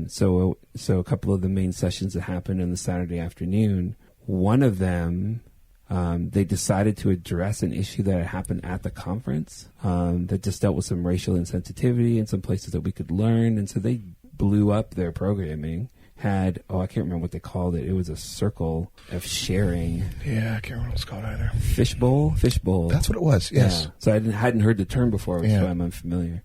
So a couple of the main sessions that happened on the Saturday afternoon, one of them, they decided to address an issue that had happened at the conference that just dealt with some racial insensitivity in some places that we could learn. And so they blew up their programming. I can't remember what they called it. It was a circle of sharing. Yeah, I can't remember what it's called either. Fishbowl? That's what it was, yes. Yeah. So I hadn't heard the term before, which is why I'm unfamiliar.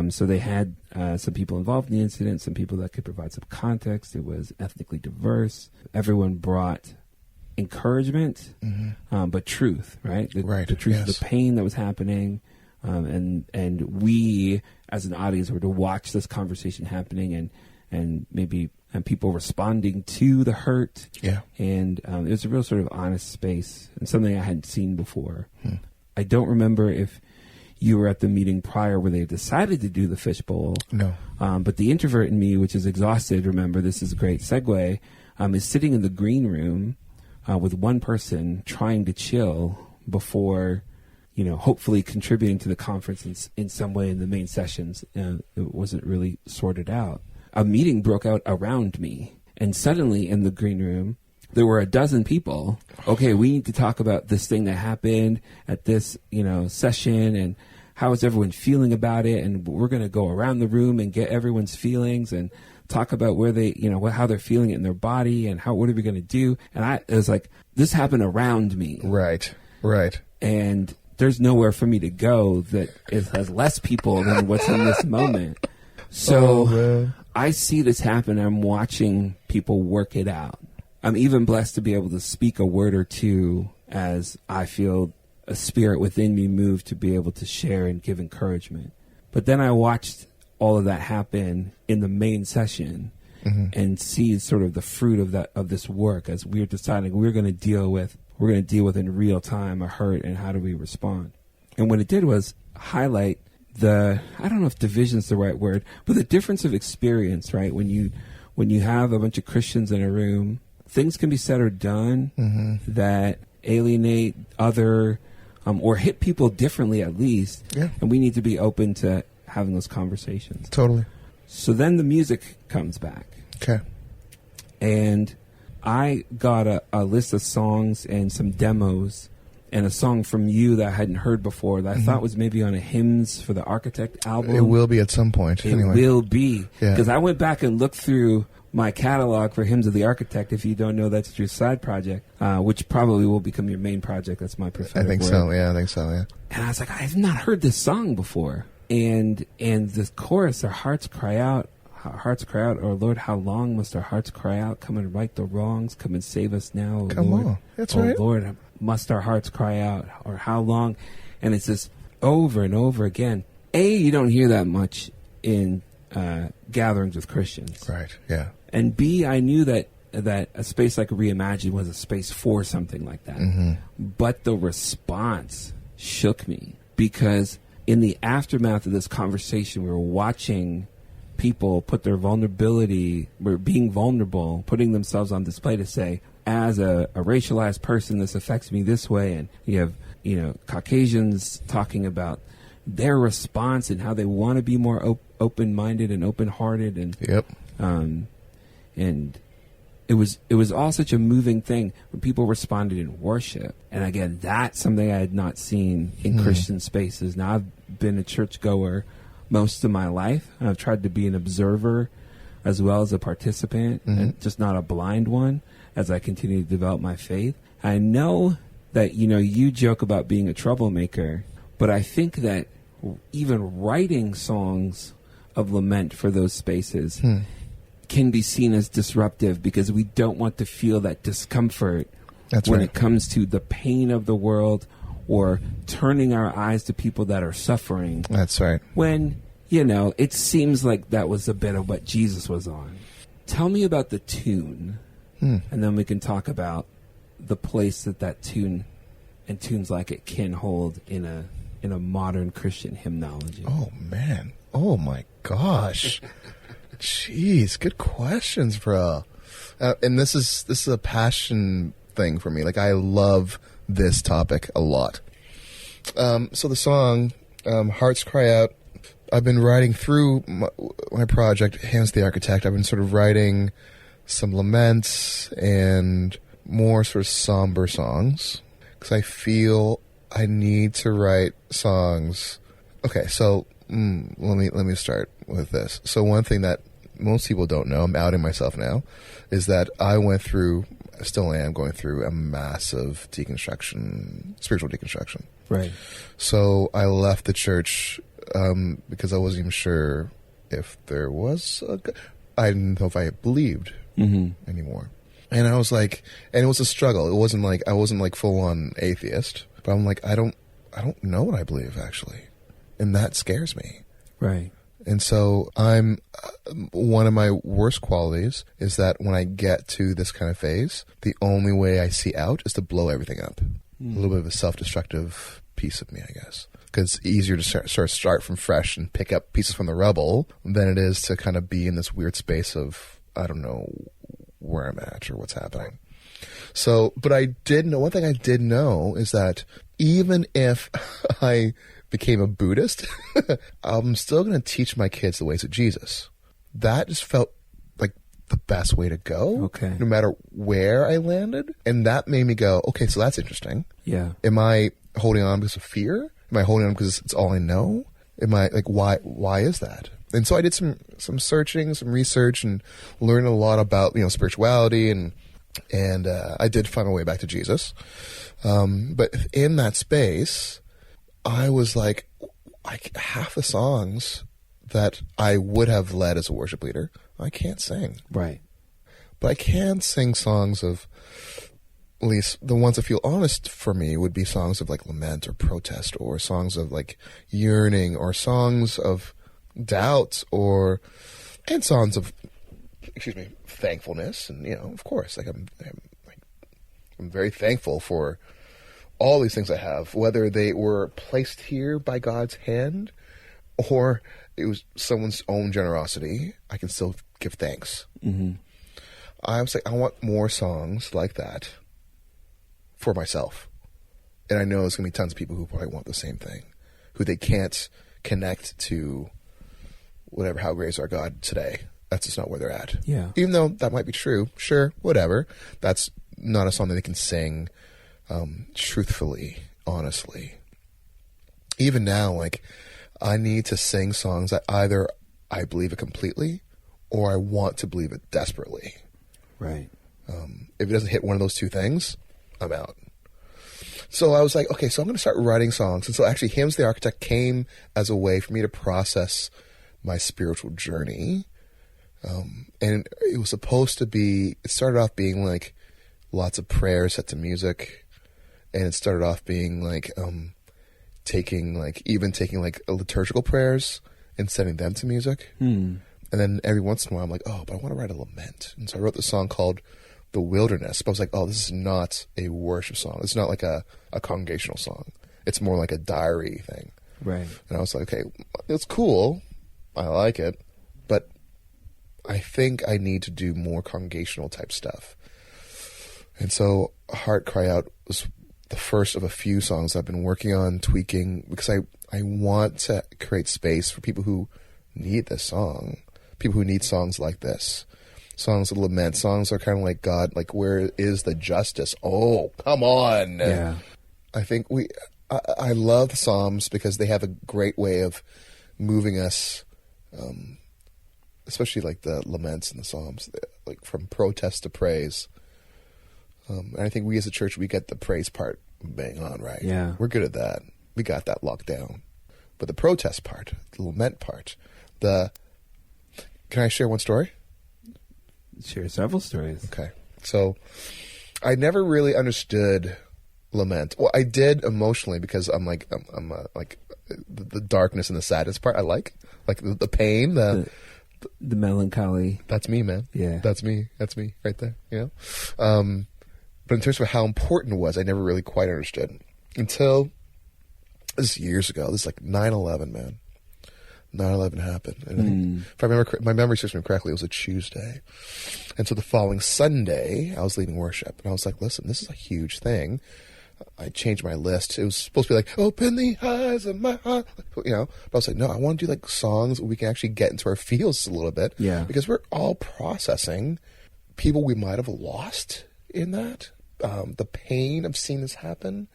So they had some people involved in the incident, some people that could provide some context. It was ethnically diverse. Everyone brought encouragement, but truth, right? The truth of the pain that was happening. And we, as an audience, were to watch this conversation happening and maybe people responding to the hurt. Yeah. And it was a real sort of honest space and something I hadn't seen before. I don't remember if you were at the meeting prior where they decided to do the fishbowl. No. But the introvert in me, which is exhausted, remember, this is a great segue, is sitting in the green room with one person trying to chill before, hopefully contributing to the conference in some way in the main sessions. It wasn't really sorted out. a meeting broke out around me. And suddenly in the green room, there were a dozen people. Okay, we need to talk about this thing that happened at this, session, and how is everyone feeling about it? And we're going to go around the room and get everyone's feelings and talk about where they, how they're feeling it in their body and what are we going to do? And it was like, this happened around me. Right. And there's nowhere for me to go that it has less people than what's in this moment. So I see this happen. I'm watching people work it out. I'm even blessed to be able to speak a word or two as I feel a spirit within me move to be able to share and give encouragement. But then I watched all of that happen in the main session and see sort of the fruit of this work as we're deciding we're going to deal with in real time a hurt and how do we respond. And what it did was highlight I don't know if division is the right word, but the difference of experience, right? When you have a bunch of Christians in a room, things can be said or done that alienate other or hit people differently at least. Yeah. And we need to be open to having those conversations. Totally. So then the music comes back. Okay. And I got a list of songs and some demos and a song from you that I hadn't heard before that I thought was maybe on a Hymns for the Architect album. It will be at some point. It will be. Because I went back and looked through my catalog for Hymns of the Architect. If you don't know, that's your side project, which probably will become your main project. That's my prophetic I think word. so. Yeah, I think so. Yeah. And I was like, I have not heard this song before. And the chorus, our hearts cry out, oh Lord, how long must our hearts cry out? Come and right the wrongs. Come and save us now, oh Come Lord. on. That's oh right. Lord, must our hearts cry out? Or how long? And it's just over and over again. You don't hear that much in gatherings with Christians. Right, yeah. And B, I knew that a space like Reimagine was a space for something like that. But the response shook me because in the aftermath of this conversation, we were watching people put their vulnerability, were being vulnerable, putting themselves on display to say, as a racialized person, this affects me this way. And you have, Caucasians talking about their response and how they want to be more open-minded and open-hearted. And, and it was all such a moving thing when people responded in worship. And again, that's something I had not seen in Christian spaces. Now, I've been a churchgoer most of my life. I've tried to be an observer as well as a participant, and just not a blind one as I continue to develop my faith. I know that, you joke about being a troublemaker, but I think that even writing songs of lament for those spaces can be seen as disruptive because we don't want to feel that discomfort when it comes to the pain of the world or turning our eyes to people that are suffering. That's right. When, it seems like that was a bit of what Jesus was on. Tell me about the tune, and then we can talk about the place that tune and tunes like it can hold in a modern Christian hymnology. Oh, man. Oh, my gosh. Jeez, good questions, bro. And this is a passion thing for me. Like, I love this topic a lot. So the song, Hearts Cry Out, I've been writing through my project, Hymns the Architect. I've been sort of writing some laments and more sort of somber songs because I feel I need to write songs. Okay, so let me start with this. So one thing that most people don't know, I'm outing myself now, is that I still am going through a massive spiritual deconstruction. Right. So I left the church because I wasn't even sure if there was I didn't know if I believed anymore. And I was like, and it was a struggle. It wasn't like, I wasn't like full on atheist, but I'm like, I don't know what I believe actually. And that scares me. Right. And so one of my worst qualities is that when I get to this kind of phase, the only way I see out is to blow everything up. A little bit of a self-destructive piece of me, I guess. Because it's easier to start from fresh and pick up pieces from the rubble than it is to kind of be in this weird space of, I don't know where I'm at or what's happening. So, but one thing I did know is that even if I became a Buddhist, I'm still going to teach my kids the ways of Jesus. that just felt like the best way to go. Okay. No matter where I landed. And that made me go, okay, so that's interesting. Yeah. Am I holding on because of fear? Am I holding on because it's all I know? Am I like, why is that? And so I did some searching, some research, and learned a lot about, spirituality, and I did find my way back to Jesus. But in that space, I was like half the songs that I would have led as a worship leader, I can't sing. Right. But I can sing songs of, at least the ones that feel honest for me would be songs of like lament or protest, or songs of like yearning, or songs of doubt, and songs of, thankfulness. And, of course, like I'm very thankful for all these things I have, whether they were placed here by God's hand or it was someone's own generosity. I can still give thanks. Mm-hmm. I was like, I want more songs like that for myself. And I know there's going to be tons of people who probably want the same thing, who they can't connect to whatever, how great is our God today. That's just not where they're at. Yeah. Even though that might be true, sure, whatever. That's not a song that they can sing truthfully, honestly. Even now, like, I need to sing songs that either I believe it completely or I want to believe it desperately. Right. If it doesn't hit one of those two things, I'm out. So I was like, okay, so I'm going to start writing songs. And so actually Hymns the Architect came as a way for me to process my spiritual journey. And it was supposed to be, it started off being like lots of prayers set to music. And it started off being like, taking liturgical prayers and setting them to music. And then every once in a while I'm like, oh, but I want to write a lament. And so I wrote this song called The Wilderness. But I was like, oh, this is not a worship song. It's not like a congregational song. It's more like a diary thing. Right. And I was like, okay, it's cool. I like it. But I think I need to do more congregational type stuff. And so Heart Cry Out was the first of a few songs I've been working on, tweaking, because I want to create space for people who need this song, people who need songs like this, songs of lament. Songs are kind of like, God, like, where is the justice? Oh, come on. Yeah. I think I love the Psalms because they have a great way of moving us, especially like the laments and the Psalms, like from protest to praise. And I think we as a church, we get the praise part bang on, right? Yeah. We're good at that. We got that locked down. But the protest part, the lament part, can I share one story? Share several stories. Okay. So I never really understood lament. Well, I did emotionally because I'm the darkness and the sadness part I like the pain, the melancholy. That's me, man. Yeah. That's me right there, But in terms of how important it was, I never really quite understood until this is years ago. This is like 9/11, man. 9/11 happened. And I think, if I remember, my memory serves me correctly, it was a Tuesday. And so the following Sunday, I was leading worship. And I was like, listen, this is a huge thing. I changed my list. It was supposed to be like, open the eyes of my heart. But I was like, no, I want to do like songs where we can actually get into our feels a little bit. Yeah. Because we're all processing people we might have lost in that. The pain of seeing this happen.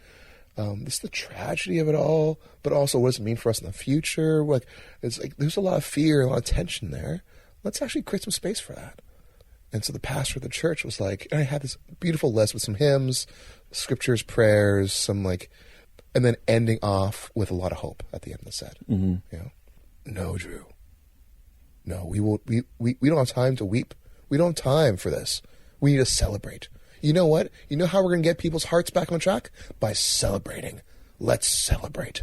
This is the tragedy of it all, but also what does it mean for us in the future? It's like there's a lot of fear, a lot of tension there. Let's actually create some space for that. And so the pastor of the church was like, and I had this beautiful list with some hymns, scriptures, prayers, and then ending off with a lot of hope at the end of the set. Mm-hmm. No, Drew. No, we don't have time to weep. We don't have time for this. We need to celebrate. You know what? You know how we're going to get people's hearts back on track? By celebrating. Let's celebrate.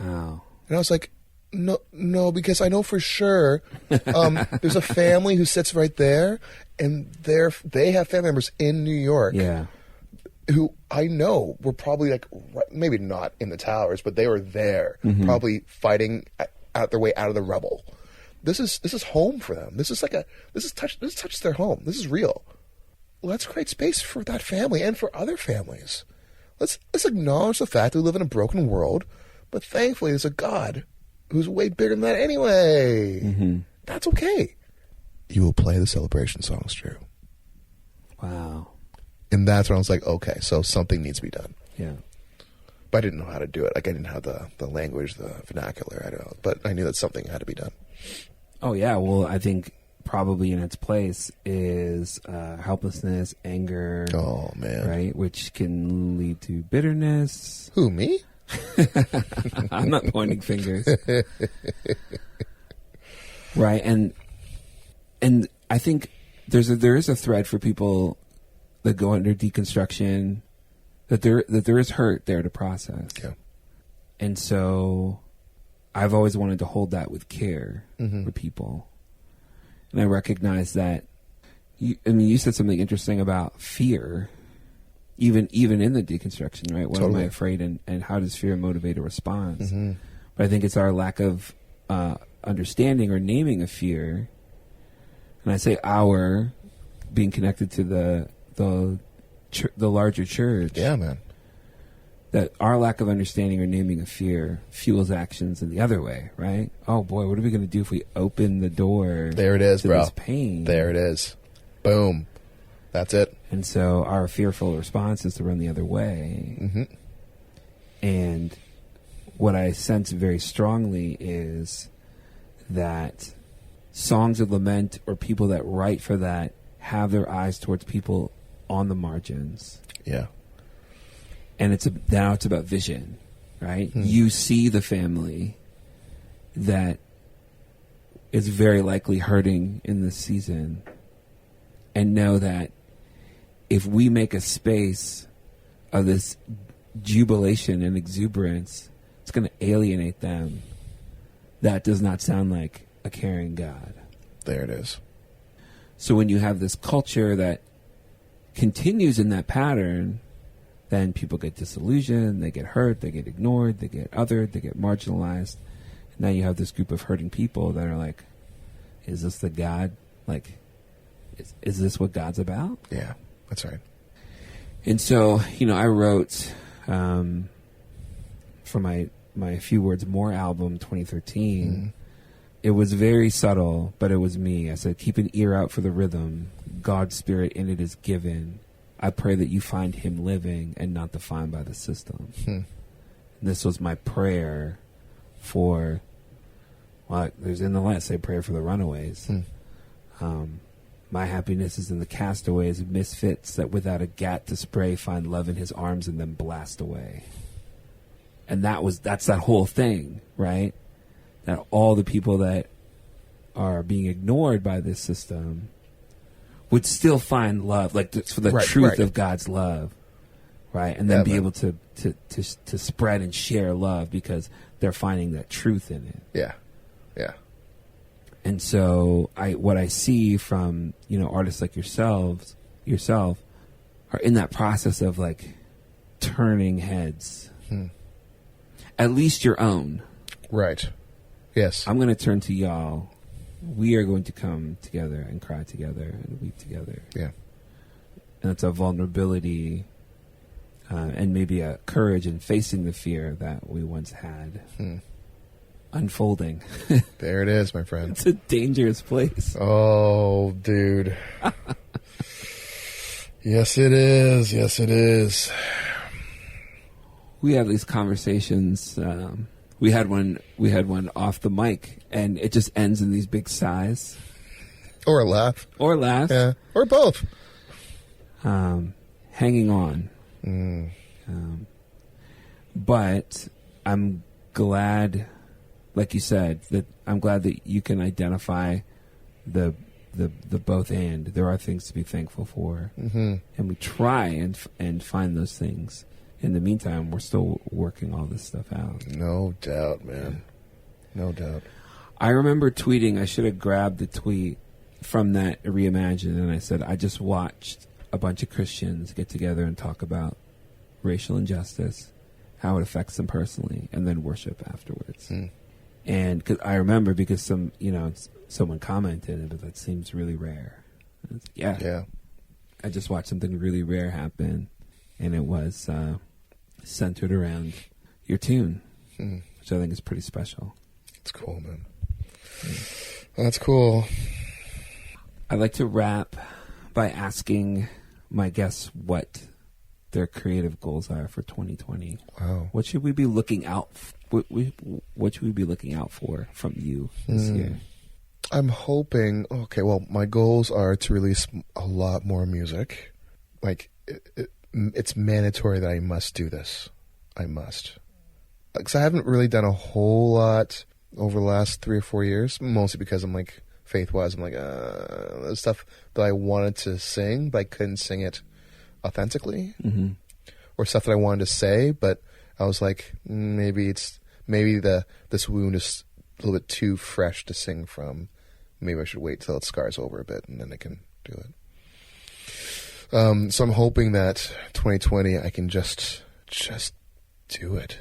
Wow. And I was like, no, because I know for sure there's a family who sits right there, and they have family members in New York. Yeah. Who I know were probably like, maybe not in the towers, but they were there, probably fighting out their way out of the rubble. This is home for them. This touches their home. This is real. Let's create space for that family and for other families. Let's acknowledge the fact that we live in a broken world, but thankfully there's a God who's way bigger than that anyway. Mm-hmm. That's okay. you will play the celebration songs, Drew. Wow. And that's when I was like, okay, so something needs to be done. Yeah. But I didn't know how to do it. Like, I didn't have the language, the vernacular. I don't know. But I knew that something had to be done. Oh, yeah. Well, I think probably in its place is helplessness, anger. Oh, man. Right? Which can lead to bitterness. Who, me? I'm not pointing fingers. Right. And I think there is a thread for people that go under deconstruction, that there is hurt there to process. Yeah. And so I've always wanted to hold that with care for people. And I recognize that you said something interesting about fear, even in the deconstruction, right? What am I afraid, and how does fear motivate a response? But I think it's our lack of understanding or naming of fear. And I say our, being connected to the larger church. Yeah, man. That our lack of understanding or naming of fear fuels actions in the other way, right? Oh boy, what are we going to do if we open the door? There it is, to bro. This pain. There it is. Boom. That's it. And so our fearful response is to run the other way. And what I sense very strongly is that songs of lament or people that write for that have their eyes towards people on the margins. Yeah. And now it's about vision, right? You see the family that is very likely hurting in this season, and know that if we make a space of this jubilation and exuberance, it's going to alienate them. That does not sound like a caring God. There it is. So when you have this culture that continues in that pattern, then people get disillusioned, they get hurt, they get ignored, they get othered, they get marginalized. And now you have this group of hurting people that are like, is this the God? Like, is this what God's about? Yeah, that's right. And so, I wrote for my Few Words More album, 2013, it was very subtle, but it was me. I said, keep an ear out for the rhythm. God's spirit in it is given. I pray that you find him living and not defined by the system. This was my prayer for, there's in the last, I pray for the runaways. My happiness is in the castaways, misfits that without a gat to spray find love in his arms and then blast away. And that's that whole thing, right? That all the people that are being ignored by this system would still find love, like for the truth of God's love, right? And then be able to spread and share love because they're finding that truth in it. Yeah, yeah. And so what I see from artists like yourself are in that process of like turning heads, at least your own. Right. Yes. I'm going to turn to y'all. We are going to come together and cry together and weep together. Yeah. And it's a vulnerability and maybe a courage in facing the fear that we once had unfolding. There it is, my friend. It's a dangerous place. Oh, dude. Yes, it is. Yes, it is. We have these conversations. We had one off the mic, and it just ends in these big sighs. Or a laugh. Yeah. Or both. Hanging on. But I'm glad, like you said, that I'm glad that you can identify the both and. There are things to be thankful for. And we try and find those things. In the meantime, we're still working all this stuff out. No doubt, man. No doubt. I remember tweeting, I should have grabbed the tweet from that Reimagine, and I said, I just watched a bunch of Christians get together and talk about racial injustice, how it affects them personally, and then worship afterwards. And cause I remember because someone commented, but that seems really rare. Yeah. I just watched something really rare happen, and it was centered around your tune, which I think is pretty special. It's cool, man. That's cool. I like to wrap by asking my guests what their creative goals are for 2020. Wow. What should we be looking out? What should we be looking out for from you this year? I'm hoping. Okay, well, my goals are to release a lot more music. Like it's mandatory that I must do this. I must, because I haven't really done a whole lot over the last 3 or 4 years. Mostly because I'm like, faith-wise, I'm like, there's stuff that I wanted to sing, but I couldn't sing it authentically, or stuff that I wanted to say, but I was like, maybe this wound is a little bit too fresh to sing from. Maybe I should wait till it scars over a bit, and then I can do it. So I'm hoping that 2020 I can just do it.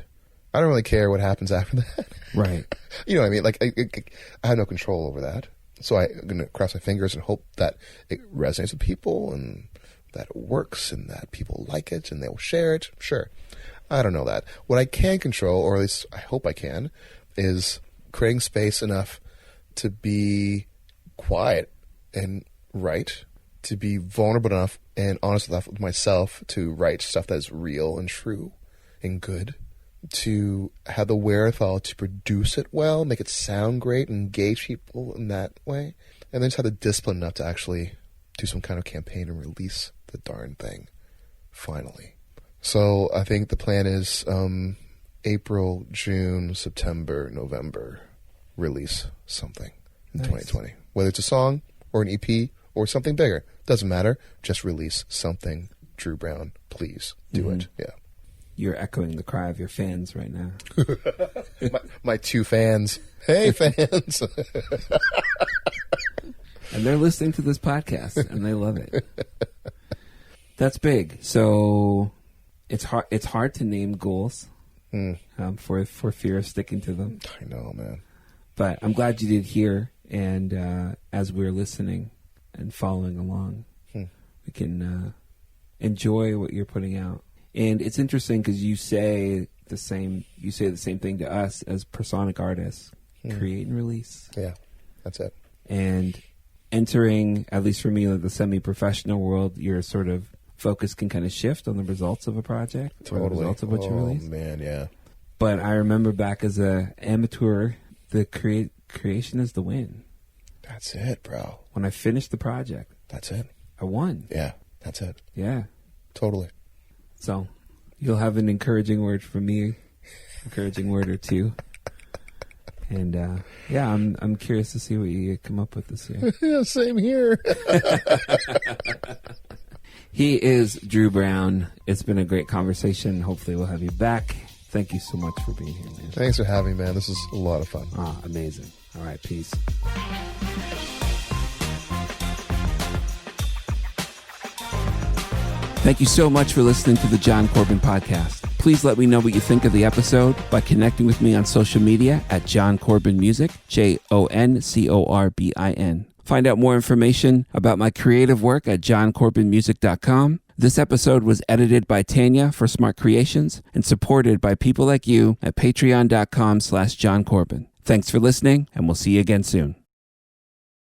I don't really care what happens after that. Right. You know what I mean? Like I have no control over that. So I'm going to cross my fingers and hope that it resonates with people and that it works and that people like it and they'll share it. Sure. I don't know that. What I can control, or at least I hope I can, is creating space enough to be quiet and write, to be vulnerable enough and honest enough with myself to write stuff that is real and true and good, to have the wherewithal to produce it well, make it sound great, engage people in that way, and then just have the discipline enough to actually do some kind of campaign and release the darn thing, finally. So I think the plan is April, June, September, November, release something in 2020. Whether it's a song or an EP or something bigger, doesn't matter. Just release something. Drew Brown, please do it. Yeah. You're echoing the cry of your fans right now. my 2 fans. Hey, fans. And they're listening to this podcast, and they love it. That's big. So it's hard to name goals for fear of sticking to them. I know, man. But I'm glad you did hear, and as we're listening and following along, we can enjoy what you're putting out. And it's interesting because you say the same thing to us as personic artists: create and release. Yeah, that's it. And entering, at least for me, like the semi-professional world, your sort of focus can kind of shift on the results of a project, totally. or the results of what you release. Oh man, yeah. But I remember back as a amateur, the creation is the win. That's it, bro. When I finished the project, that's it. I won. Yeah, that's it. Yeah, totally. So you'll have an encouraging word from me, encouraging word or two. And I'm curious to see what you come up with this year. Yeah, same here. He is Drew Brown. It's been a great conversation. Hopefully we'll have you back. Thank you so much for being here, man. Thanks for having me, man. This is a lot of fun. Amazing. All right, peace. Thank you so much for listening to the Jon Corbin Podcast. Please let me know what you think of the episode by connecting with me on social media at Jon Corbin Music, JonCorbin. Find out more information about my creative work at joncorbinmusic.com. This episode was edited by Tanya for Smart Creations and supported by people like you at patreon.com/Jon Corbin. Thanks for listening, and we'll see you again soon.